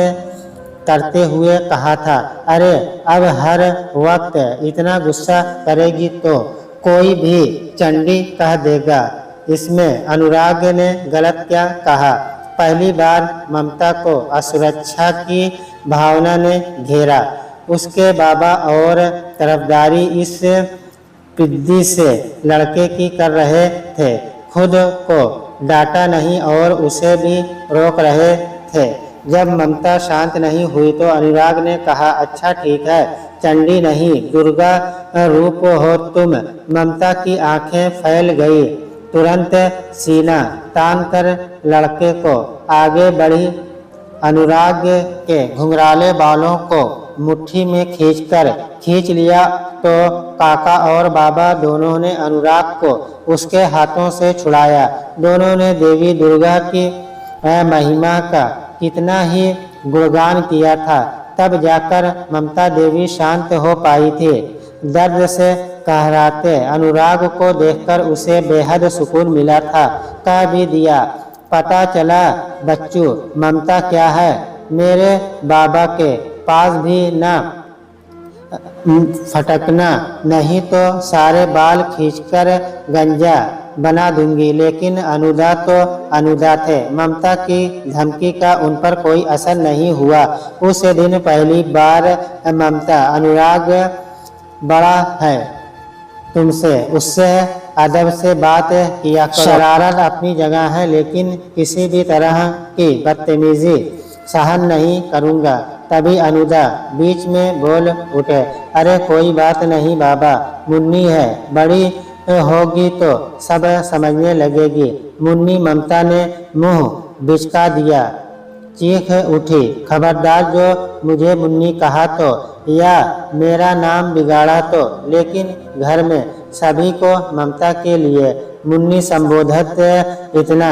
A: करते हुए कहा था, अरे अब हर वक्त इतना गुस्सा करेगी तो कोई भी चंडी कह देगा। इसमें अनुराग ने गलत क्या कहा? पहली बार ममता को असुरक्षा की भावना ने घेरा। उसके बाबा और तरफदारी इस पिद्दी से लड़के की कर रहे थे। खुद को डांटा नहीं और उसे भी रोक रहे थे। जब ममता शांत नहीं हुई तो अनुराग ने कहा, अच्छा ठीक है, चंडी नहीं दुर्गा रूप हो तुम। ममता की आंखें फैल गई। तुरंत सीना तान कर लड़के को आगे बढ़ी। अनुराग के घुंघराले बालों को मुट्ठी में खींच लिया तो काका और बाबा दोनों ने अनुराग को उसके हाथों से छुड़ाया। दोनों ने देवी दुर्गा की महिमा का कितना ही गुणगान किया था, तब जाकर ममता देवी शांत हो पाई थी। दर्द से कहराते अनुराग को देखकर उसे बेहद सुकून मिला था। कह भी दिया, पता चला बच्चू, ममता क्या है? मेरे बाबा के पास भी ना फटकना, नहीं तो सारे बाल खींचकर गंजा बना दूंगी। लेकिन अनुदा तो अनुदा थे। ममता की धमकी का उन पर कोई असर नहीं हुआ। उस दिन पहली बार ममता, अनुराग बड़ा है तुमसे, उससे अदब से बात किया करो। शरारत अपनी जगह है, लेकिन किसी भी तरह की बदतमीजी सहन नहीं करूँगा। तभी अनुदा बीच में बोल उठे, अरे कोई बात नहीं बाबा, मुन्नी है, बड़ी होगी तो सब समझने लगेगी। मुन्नी? ममता ने मुंह बिचका दिया। चीख उठी, खबरदार जो मुझे मुन्नी कहा तो, या मेरा नाम बिगाड़ा तो। लेकिन घर में सभी को ममता के लिए मुन्नी संबोधित इतना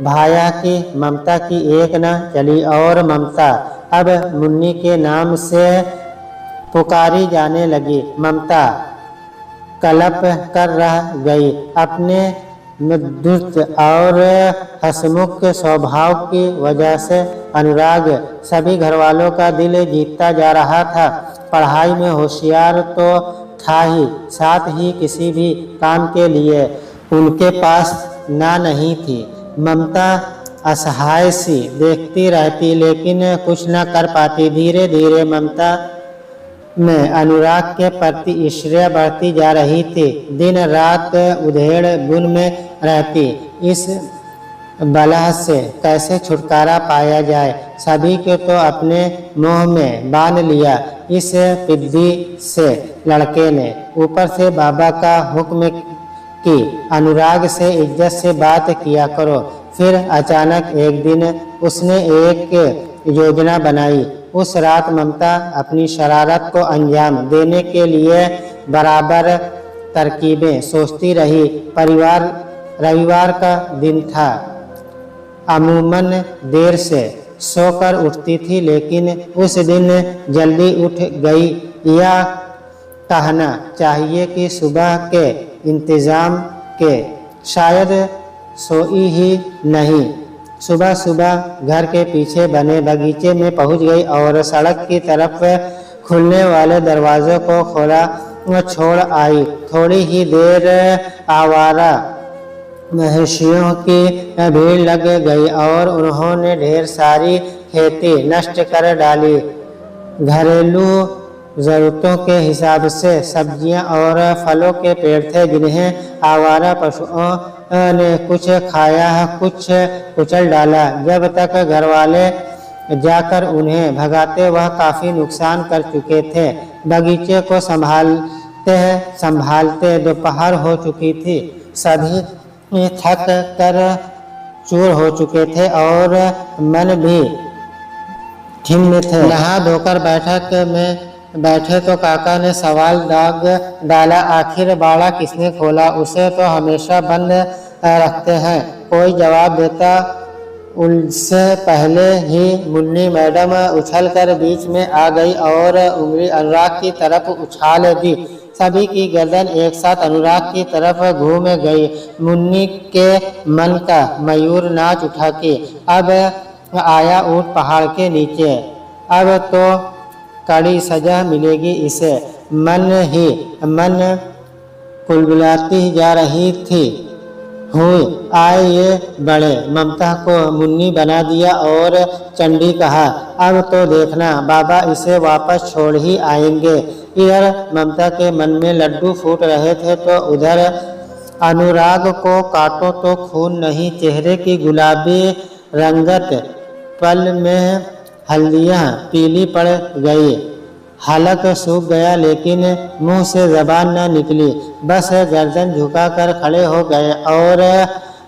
A: भाया कि ममता की एक न चली और ममता अब मुन्नी के नाम से पुकारी जाने लगी। ममता कलप कर रह गई। अपने मृदुत और हंसमुख स्वभाव की वजह से अनुराग सभी घरवालों का दिल जीतता जा रहा था। पढ़ाई में होशियार तो था ही, साथ ही किसी भी काम के लिए उनके पास ना नहीं थी। ममता असहाय सी देखती रहती लेकिन कुछ न कर पाती। धीरे धीरे ममता में अनुराग के प्रति ईर्ष्या बढ़ती जा रही थी। दिन रात उधेड़ बुन में रहती। इस बला से कैसे छुटकारा पाया जाए, सभी को तो अपने मोह में बांध लिया इस पिद्दी से लड़के ने। ऊपर से बाबा का हुक्म कि अनुराग से इज्जत से बात किया करो। फिर अचानक एक दिन उसने एक योजना बनाई। उस रात ममता अपनी शरारत को अंजाम देने के लिए बराबर तरकीबें सोचती रही। रविवार का दिन था। अमूमन देर से सोकर उठती थी लेकिन उस दिन जल्दी उठ गई। या कहना चाहिए कि सुबह के इंतजाम के शायद सोई ही नहीं। सुबह सुबह घर के पीछे बने बगीचे में पहुंच गई और सड़क की तरफ खुलने वाले दरवाजे को खोला छोड़ आई। थोड़ी ही देर आवारा मवेशियों की भीड़ लग गई और उन्होंने ढेर सारी खेती नष्ट कर डाली। घरेलू ज़रूरतों के हिसाब से सब्जियां और फलों के पेड़ थे जिन्हें आवारा पशुओं ने कुछ खाया कुछ कुचल डाला। जब तक घरवाले जाकर उन्हें भगाते वह काफ़ी नुकसान कर चुके थे। बगीचे को संभालते दोपहर हो चुकी थी। सभी थक कर चूर हो चुके थे और मन भी खिन्न थे। नहा धोकर बैठक में बैठे तो काका ने सवाल दाग डाला, आखिर बाड़ा किसने खोला? उसे तो हमेशा बंद रखते हैं। कोई जवाब देता उससे पहले ही मुन्नी मैडम उछलकर बीच में आ गई और उंगली अनुराग की तरफ उछाल दी। सभी की गर्दन एक साथ अनुराग की तरफ घूम गई। मुन्नी के मन का मयूर नाच उठा कि अब आया ऊंट पहाड़ के नीचे, अब तो कड़ी सजा मिलेगी इसे। मन ही मन कुलबुलाती जा रही थी, हुई आए ये बड़े। ममता को मुन्नी बना दिया और चंडी कहा, अब तो देखना बाबा इसे वापस छोड़ ही आएंगे। इधर ममता के मन में लड्डू फूट रहे थे तो उधर अनुराग को काटो तो खून नहीं। चेहरे की गुलाबी रंगत पल में हल्दियाँ पीली पड़ गई। हलक सूख गया लेकिन मुंह से जबान न निकली। बस गर्दन झुकाकर खड़े हो गए और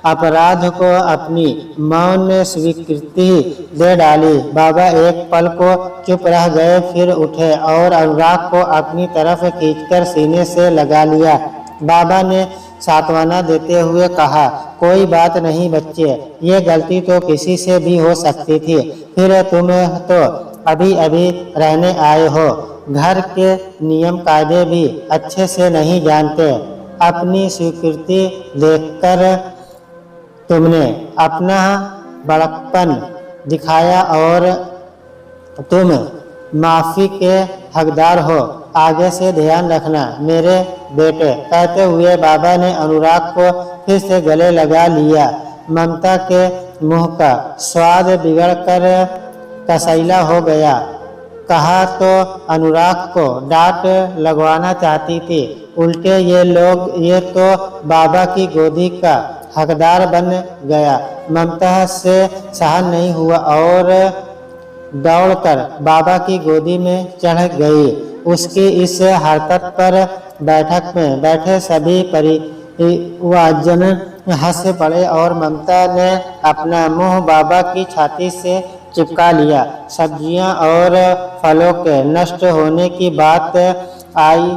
A: अपराध को अपनी मौन स्वीकृति दे डाली। बाबा एक पल को चुप रह गए, फिर उठे और अनुराग को अपनी तरफ खींचकर सीने से लगा लिया। बाबा ने सांत्वना देते हुए कहा, कोई बात नहीं बच्चे, ये गलती तो किसी से भी हो सकती थी। फिर तुम तो अभी अभी रहने आए हो, घर के नियम कायदे भी अच्छे से नहीं जानते। अपनी स्वीकृति देखकर तुमने अपना बड़प्पन दिखाया और तुम माफ़ी के हकदार हो। आगे से ध्यान रखना मेरे बेटे। कहते हुए बाबा ने अनुराग को फिर से गले लगा लिया। ममता के मुंह का स्वाद बिगड़कर कसैला हो गया। कहा तो अनुराग को डांट लगवाना चाहती थी, उल्टे ये तो बाबा की गोदी का हकदार बन गया। ममता से सहन नहीं हुआ और दौड़कर बाबा की गोदी में चढ़ गई। उसकी इस हरकत पर बैठक में बैठे सभी परिवारजन हंस पड़े और ममता ने अपना मुंह बाबा की छाती से चिपका लिया। सब्जियां और फलों के नष्ट होने की बात आई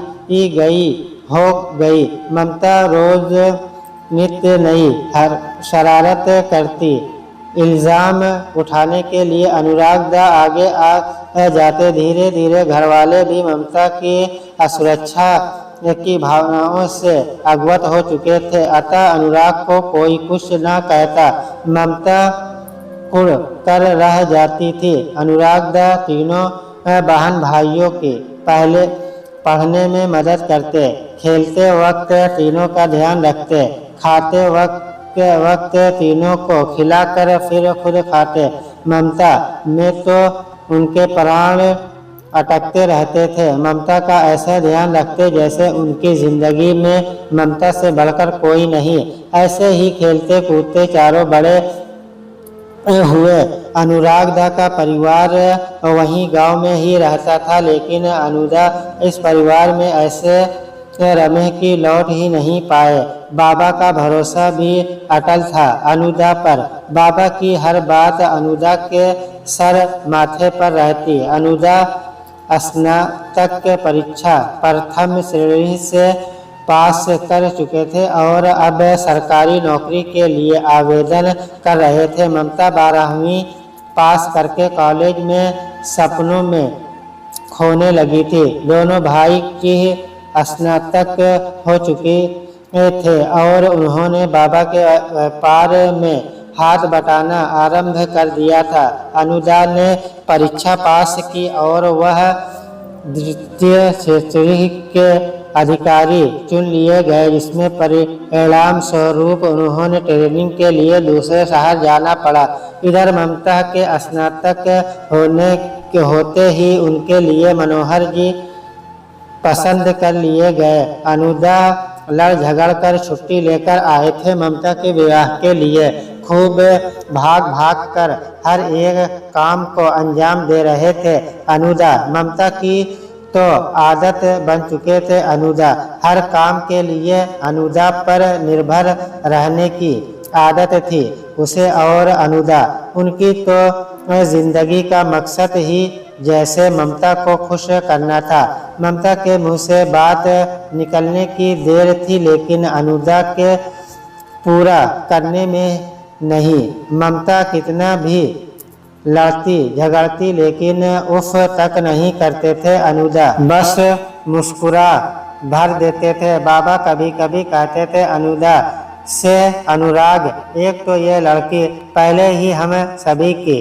A: हो गई। ममता रोज नित्य नई हर शरारत करती। इल्जाम उठाने के लिए अनुराग दा आगे आ जाते। धीरे धीरे घरवाले भी ममता की असुरक्षा की भावनाओं से अवगत हो चुके थे, अतः अनुराग को कोई कुछ न कहता। ममता कुड़ कर रह जाती थी। अनुराग दा तीनों बहन भाइयों की पहले पढ़ने में मदद करते, खेलते वक्त तीनों का ध्यान रखते, खाते वक्त तीनों को खिलाकर फिर खुद खाते। ममता में तो उनके प्राण अटकते रहते थे। ममता का ऐसा ध्यान रखते जैसे उनकी जिंदगी में ममता से बढ़कर कोई नहीं। ऐसे ही खेलते कूदते चारों बड़े हुए। अनुराग दा का परिवार वहीं गांव में ही रहता था, लेकिन अनुदा इस परिवार में ऐसे रमे की लौट ही नहीं पाए। बाबा का भरोसा भी अटल था अनुदा पर। बाबा की हर बात अनुदा के सर माथे पर रहती। अनुदा स्नातक परीक्षा प्रथम श्रेणी से पास कर चुके थे और अब सरकारी नौकरी के लिए आवेदन कर रहे थे। ममता 12वीं पास करके कॉलेज में सपनों में खोने लगी थी। दोनों भाई की स्नातक हो चुके थे और उन्होंने बाबा के व्यापार में हाथ बटाना आरंभ कर दिया था। अनुदा ने परीक्षा पास की और वह द्वितीय श्रेणी के अधिकारी चुन लिए गए, जिसमें परिणाम स्वरूप उन्होंने ट्रेनिंग के लिए दूसरे शहर जाना पड़ा। इधर ममता के स्नातक होते ही उनके लिए मनोहर जी पसंद कर लिए गए। अनुदा लड़ झगड़ कर छुट्टी लेकर आए थे ममता के विवाह के लिए। खूब भाग भाग कर हर एक काम को अंजाम दे रहे थे अनुदा। ममता की तो आदत बन चुके थे अनुदा। हर काम के लिए अनुदा पर निर्भर रहने की आदत थी उसे और अनुदा। उनकी तो जिंदगी का मकसद ही जैसे ममता को खुश करना था। ममता के मुंह से बात निकलने की देर थी, लेकिन अनुदा के पूरा करने में नहीं। ममता कितना भी लड़ती झगड़ती, लेकिन उफ तक नहीं करते थे अनुदा। बस मुस्कुरा भर देते थे। बाबा कभी कभी कहते थे अनुदा से, अनुराग, एक तो ये लड़की पहले ही हम सभी की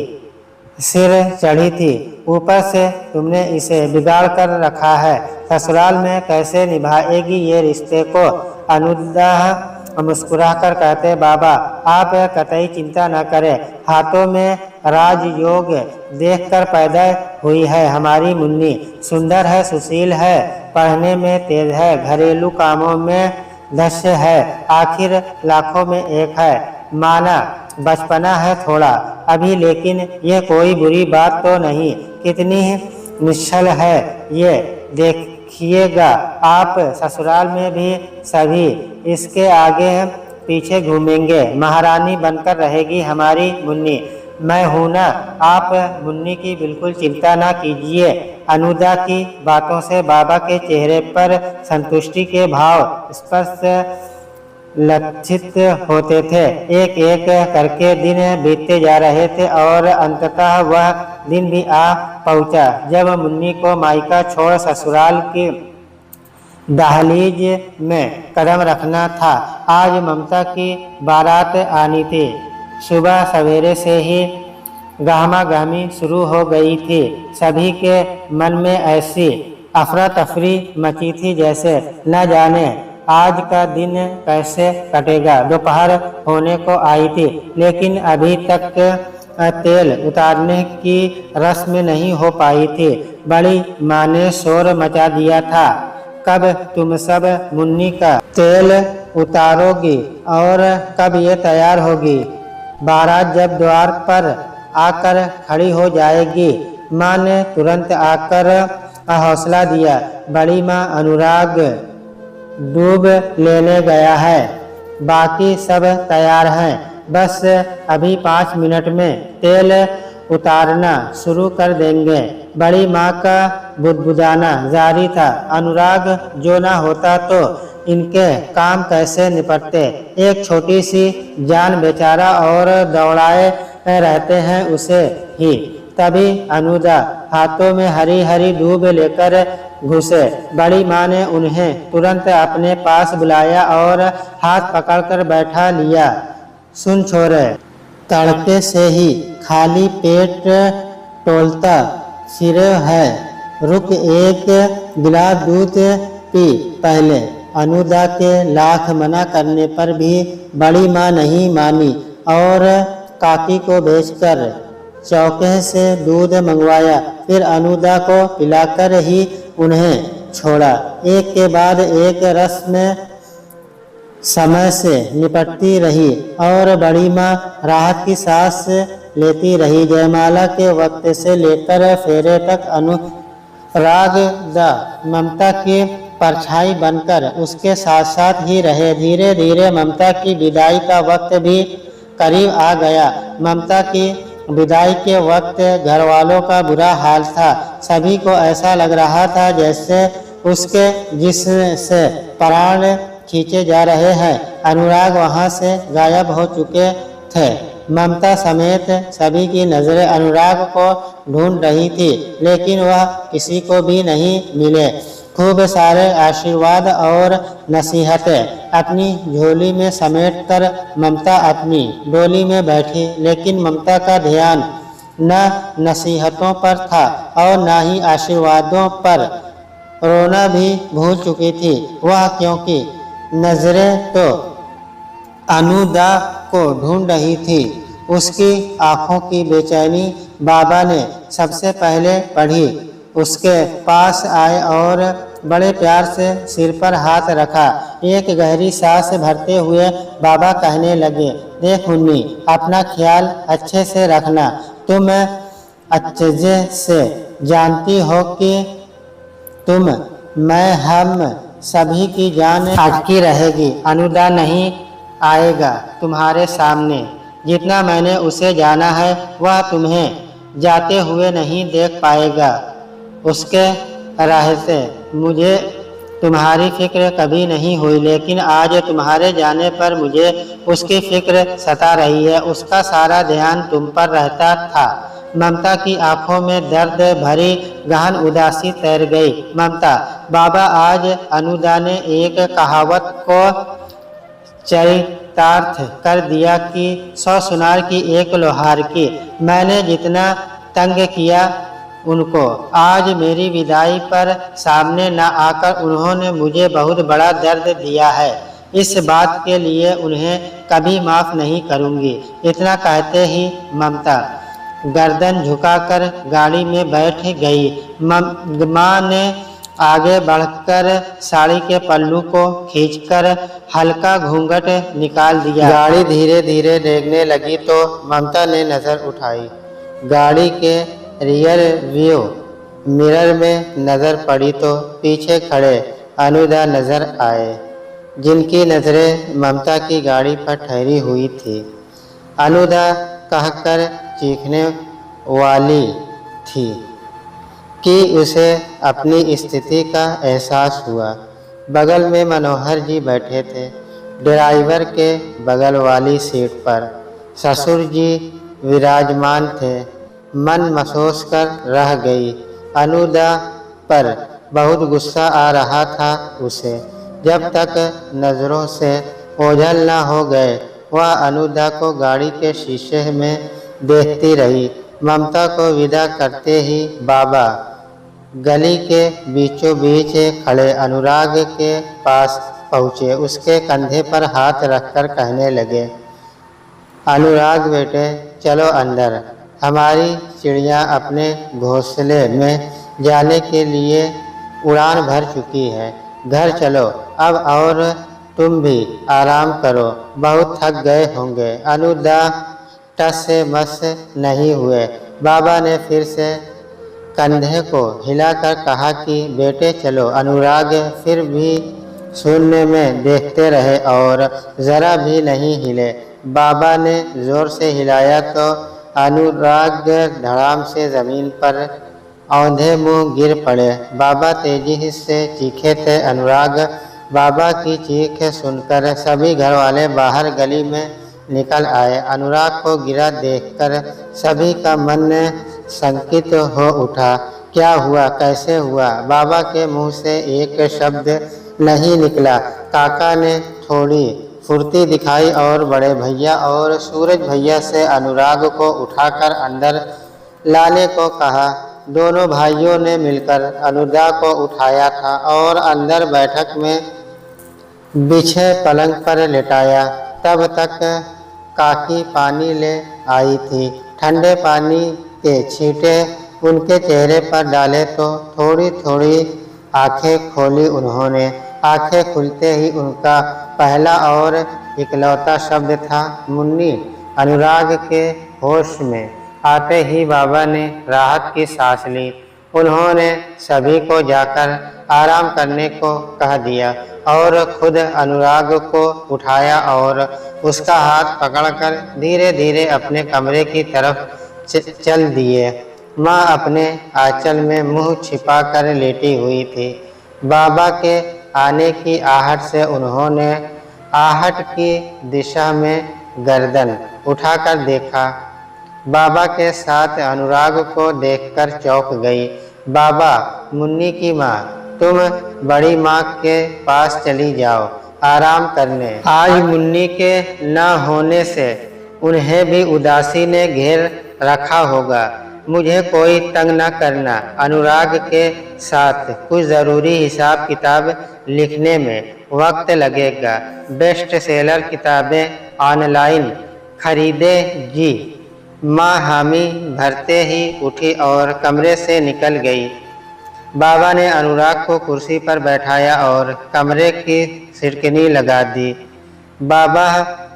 A: सिर चढ़ी थी, ऊपर से तुमने इसे बिगाड़ कर रखा है। ससुराल में कैसे निभाएगी ये रिश्ते को। अनुदा मुस्कुराकर कहते, बाबा आप कतई चिंता न करें। हाथों में राजयोग देखकर पैदा हुई है हमारी मुन्नी। सुंदर है, सुशील है, पढ़ने में तेज है, घरेलू कामों में दक्ष है, आखिर लाखों में एक है। माना बचपना है थोड़ा अभी, लेकिन ये कोई बुरी बात तो नहीं। कितनी निश्चल है ये, देखिएगा आप। ससुराल में भी सभी इसके आगे पीछे घूमेंगे। महारानी बनकर रहेगी हमारी मुन्नी। मैं हूं ना, आप मुन्नी की बिल्कुल चिंता ना कीजिए। अनुदा की बातों से बाबा के चेहरे पर संतुष्टि के भाव स्पष्ट लक्षित होते थे। एक एक करके दिन बीतते जा रहे थे और अंततः वह दिन भी आ पहुंचा जब मुन्नी को मायका छोड़ ससुराल की दहलीज में कदम रखना था। आज ममता की बारात आनी थी। सुबह सवेरे से ही गहमा गहमी शुरू हो गई थी। सभी के मन में ऐसी अफरा तफरी मची थी जैसे न जाने आज का दिन कैसे कटेगा। दोपहर होने को आई थी, लेकिन अभी तक तेल उतारने की रस्म नहीं हो पाई थी। बड़ी माँ ने शोर मचा दिया था, कब तुम सब मुन्नी का तेल उतारोगी और कब ये तैयार होगी। बारात जब द्वार पर आकर खड़ी हो जाएगी। माँ ने तुरंत आकर हौसला दिया। बड़ी माँ, अनुराग डूब लेने गया है, बाकी सब तैयार हैं। बस अभी 5 मिनट में तेल उतारना शुरू कर देंगे। बड़ी माँ का बुदबुदाना जारी था। अनुराग जो ना होता तो इनके काम कैसे निपटते। एक छोटी सी जान बेचारा और दौड़ाए रहते हैं उसे ही। तभी अनुदा हाथों में हरी हरी दूब लेकर घुसे। बड़ी माँ ने उन्हें तुरंत अपने पास बुलाया और हाथ पकड़कर बैठा लिया। सुन छोरे, तड़के से ही खाली पेट टोलता फिरे है। रुक, एक गिलास दूध पी पहले। अनुदा के लाख मना करने पर भी बड़ी माँ नहीं मानी और काकी को भेजकर चौके से दूध मंगवाया। फिर अनुदा को पिलाकर ही उन्हें छोड़ा। एक के बाद एक रस्म समय से निपटती रही और बड़ी माँ राहत की सांस लेती रही। जयमाला के वक्त से लेकर फेरे तक अनुराग ममता की परछाई बनकर उसके साथ साथ ही रहे। धीरे धीरे ममता की विदाई का वक्त भी करीब आ गया। ममता की विदाई के वक्त घर वालों का बुरा हाल था। सभी को ऐसा लग रहा था जैसे उसके जिस्म से प्राण खींचे जा रहे हैं। अनुराग वहां से गायब हो चुके थे। ममता समेत सभी की नजरें अनुराग को ढूंढ रही थी, लेकिन वह किसी को भी नहीं मिले। खूब सारे आशीर्वाद और नसीहतें अपनी झोली में समेटकर ममता अपनी डोली में बैठी, लेकिन ममता का ध्यान न नसीहतों पर था और न ही आशीर्वादों पर। रोना भी भूल चुकी थी वह, क्योंकि नजरें तो अनुदा को ढूंढ रही थी। उसकी आंखों की बेचैनी बाबा ने सबसे पहले पढ़ी। उसके पास आए और बड़े प्यार से सिर पर हाथ रखा। एक गहरी सांस भरते हुए बाबा कहने लगे, देख मुन्नी, अपना ख्याल अच्छे से रखना। तुम अच्छे से जानती हो कि तुम, मैं, हम सभी की जान अटकी रहेगी। अनुदा नहीं आएगा तुम्हारे सामने। जितना मैंने उसे जाना है वह तुम्हें जाते हुए नहीं देख पाएगा। उसके रहते मुझे तुम्हारी फिक्र कभी नहीं हुई, लेकिन आज तुम्हारे जाने पर मुझे उसकी फिक्र सता रही है। उसका सारा ध्यान तुम पर रहता था। ममता की आंखों में दर्द भरी गहन उदासी तैर गई। ममता, बाबा आज अनुदा ने एक कहावत को चरितार्थ कर दिया कि 100 सुनार की एक लोहार की। मैंने जितना तंग किया उनको, आज मेरी विदाई पर सामने न आकर उन्होंने मुझे बहुत बड़ा दर्द दिया है। इस बात के लिए उन्हें कभी माफ़ नहीं करूँगी। इतना कहते ही ममता गर्दन झुकाकर गाड़ी में बैठ गई। माँ ने आगे बढ़कर साड़ी के पल्लू को खींचकर हल्का घूंघट निकाल दिया। गाड़ी धीरे धीरे रेंगने लगी तो ममता ने नज़र उठाई। गाड़ी के रियर व्यू मिरर में नज़र पड़ी तो पीछे खड़े अनुदा नज़र आए, जिनकी नज़रें ममता की गाड़ी पर ठहरी हुई थी। अनुदा कहकर चीखने वाली थी कि उसे अपनी स्थिति का एहसास हुआ। बगल में मनोहर जी बैठे थे, ड्राइवर के बगल वाली सीट पर। ससुर जी विराजमान थे। मन मसोस कर रह गई। अनुदा पर बहुत गुस्सा आ रहा था उसे। जब तक नज़रों से ओझल न हो गए वह अनुदा को गाड़ी के शीशे में देखती रही। ममता को विदा करते ही बाबा गली के बीचों बीच खड़े अनुराग के पास पहुँचे। उसके कंधे पर हाथ रखकर कहने लगे, अनुराग बेटे, चलो अंदर। हमारी चिड़िया अपने घोंसले में जाने के लिए उड़ान भर चुकी है। घर चलो अब और तुम भी आराम करो, बहुत थक गए होंगे। अनुदा टस से मस नहीं हुए। बाबा ने फिर से कंधे को हिलाकर कहा कि बेटे चलो। अनुराग फिर भी शून्य में देखते रहे और ज़रा भी नहीं हिले। बाबा ने ज़ोर से हिलाया तो अनुराग धड़ाम से जमीन पर औंधे मुंह गिर पड़े। बाबा तेजी से चीखे थे। अनुराग बाबा की चीख सुनकर सभी घर वाले बाहर गली में निकल आए। अनुराग को गिरा देखकर सभी का मन शंकित हो उठा। क्या हुआ, कैसे हुआ? बाबा के मुंह से एक शब्द नहीं निकला। काका ने थोड़ी फुर्ती दिखाई और बड़े भैया और सूरज भैया से अनुराग को उठाकर अंदर लाने को कहा। दोनों भाइयों ने मिलकर अनुराग को उठाया था और अंदर बैठक में बिछे पलंग पर लिटाया। तब तक काकी पानी ले आई थी। ठंडे पानी के छींटे उनके चेहरे पर डाले तो थोड़ी थोड़ी आंखें खोली उन्होंने। आंखें खुलते ही उनका पहला और इकलौता शब्द था, मुन्नी। अनुराग के होश में आते ही बाबा ने राहत की सांस ली। उन्होंने सभी को जाकर आराम करने को कह दिया और खुद अनुराग को उठाया और उसका हाथ पकड़कर धीरे धीरे अपने कमरे की तरफ चल दिए। माँ अपने आंचल में मुंह छिपाकर लेटी हुई थी। बाबा के आने की आहट से उन्होंने आहट की दिशा में गर्दन उठाकर देखा। बाबा के साथ अनुराग को देखकर चौंक गई। बाबा, मुन्नी की माँ, तुम बड़ी माँ के पास चली जाओ आराम करने। आज मुन्नी के न होने से उन्हें भी उदासी ने घेर रखा होगा। मुझे कोई तंग न करना। अनुराग के साथ कुछ ज़रूरी हिसाब किताब लिखने में वक्त लगेगा। बेस्ट सेलर किताबें ऑनलाइन खरीदे जी। माँ हामी भरते ही उठी और कमरे से निकल गई। बाबा ने अनुराग को कुर्सी पर बैठाया और कमरे की सिरकनी लगा दी। बाबा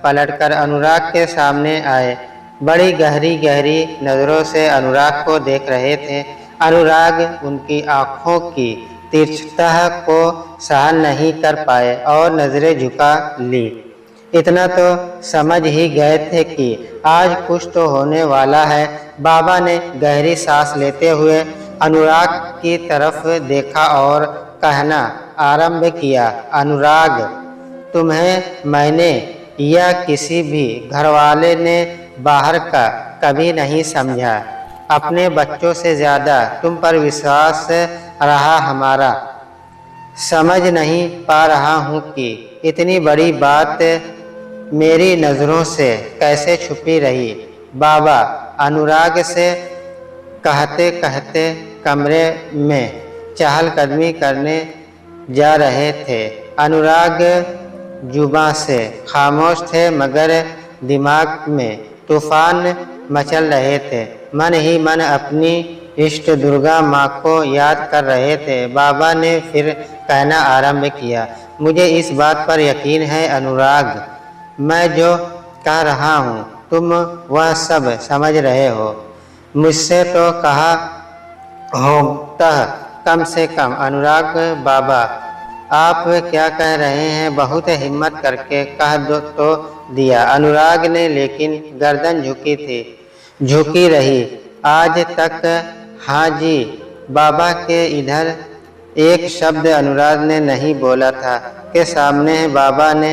A: पलटकर अनुराग के सामने आए। बड़ी गहरी गहरी नज़रों से अनुराग को देख रहे थे। अनुराग उनकी आँखों की तिरछता को सहन नहीं कर पाए और नज़रें झुका ली। इतना तो समझ ही गए थे कि आज कुछ तो होने वाला है। बाबा ने गहरी सांस लेते हुए अनुराग की तरफ देखा और कहना आरंभ किया, अनुराग, तुम्हें मैंने या किसी भी घरवाले ने बाहर का कभी नहीं समझा। अपने बच्चों से ज़्यादा तुम पर विश्वास रहा हमारा। समझ नहीं पा रहा हूँ कि इतनी बड़ी बात मेरी नज़रों से कैसे छुपी रही। बाबा अनुराग से कहते कहते कमरे में चहलकदमी करने जा रहे थे। अनुराग जुबां से खामोश थे मगर दिमाग में तूफान मचल रहे थे। मन ही मन अपनी इष्ट दुर्गा माँ को याद कर रहे थे। बाबा ने फिर कहना आरंभ किया, मुझे इस बात पर यकीन है अनुराग, मैं जो कह रहा हूँ तुम वह सब समझ रहे हो। मुझसे तो कहा होता कम से कम। अनुराग बाबा, आप क्या कह रहे हैं? बहुत हिम्मत करके कह दो तो दिया। अनुराग ने लेकिन गर्दन झुकी रही। आज तक हाँ जी। बाबा के इधर एक शब्द अनुराग ने नहीं बोला था के सामने बाबा ने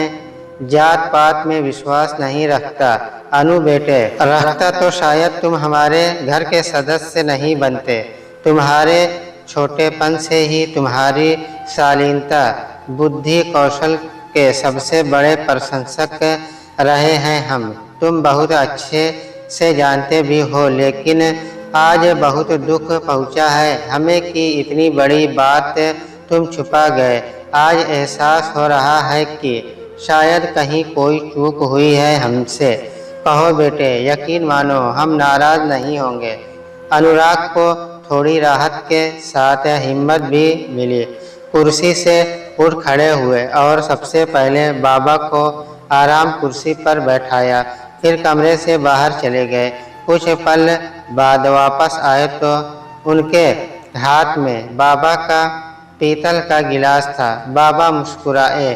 A: जात पात में विश्वास नहीं रखता। अनु बेटे, रखता तो शायद तुम हमारे घर के सदस्य नहीं बनते। तुम्हारे छोटेपन से ही तुम्हारी शालीनता, बुद्धि, कौशल के सबसे बड़े प्रशंसक रहे हैं हम। तुम बहुत अच्छे से जानते भी हो, लेकिन आज बहुत दुख पहुंचा है हमें कि इतनी बड़ी बात तुम छुपा गए। आज एहसास हो रहा है कि शायद कहीं कोई चूक हुई है हमसे। कहो बेटे, यकीन मानो हम नाराज नहीं होंगे। अनुराग को थोड़ी राहत के साथ हिम्मत भी मिली। कुर्सी से उठ खड़े हुए और सबसे पहले बाबा को आराम कुर्सी पर बैठाया, फिर कमरे से बाहर चले गए। कुछ पल बाद वापस आए तो उनके हाथ में बाबा का पीतल का गिलास था। बाबा मुस्कुराए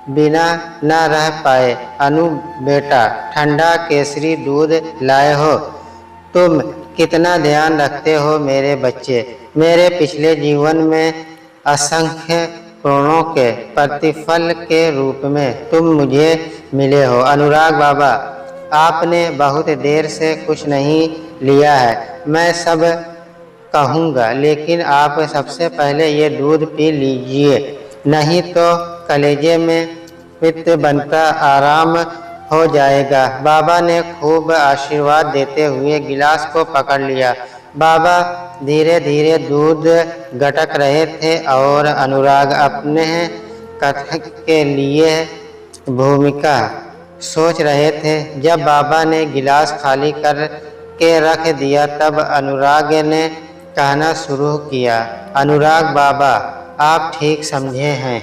A: बिना न रह पाए। अनु बेटा, ठंडा केसरी दूध लाए हो? तुम कितना ध्यान रखते हो मेरे बच्चे। मेरे पिछले जीवन में असंख्य पूर्णों के प्रतिफल के रूप में तुम मुझे मिले हो। अनुराग बाबा, आपने बहुत देर से कुछ नहीं लिया है। मैं सब कहूँगा, लेकिन आप सबसे पहले ये दूध पी लीजिए, नहीं तो कलेजे में पित्त बनता आराम हो जाएगा। बाबा ने खूब आशीर्वाद देते हुए गिलास को पकड़ लिया। बाबा धीरे धीरे दूध गटक रहे थे और अनुराग अपने कथक के लिए भूमिका सोच रहे थे। जब बाबा ने गिलास खाली कर के रख दिया तब अनुराग ने कहना शुरू किया, अनुराग बाबा, आप ठीक समझे हैं।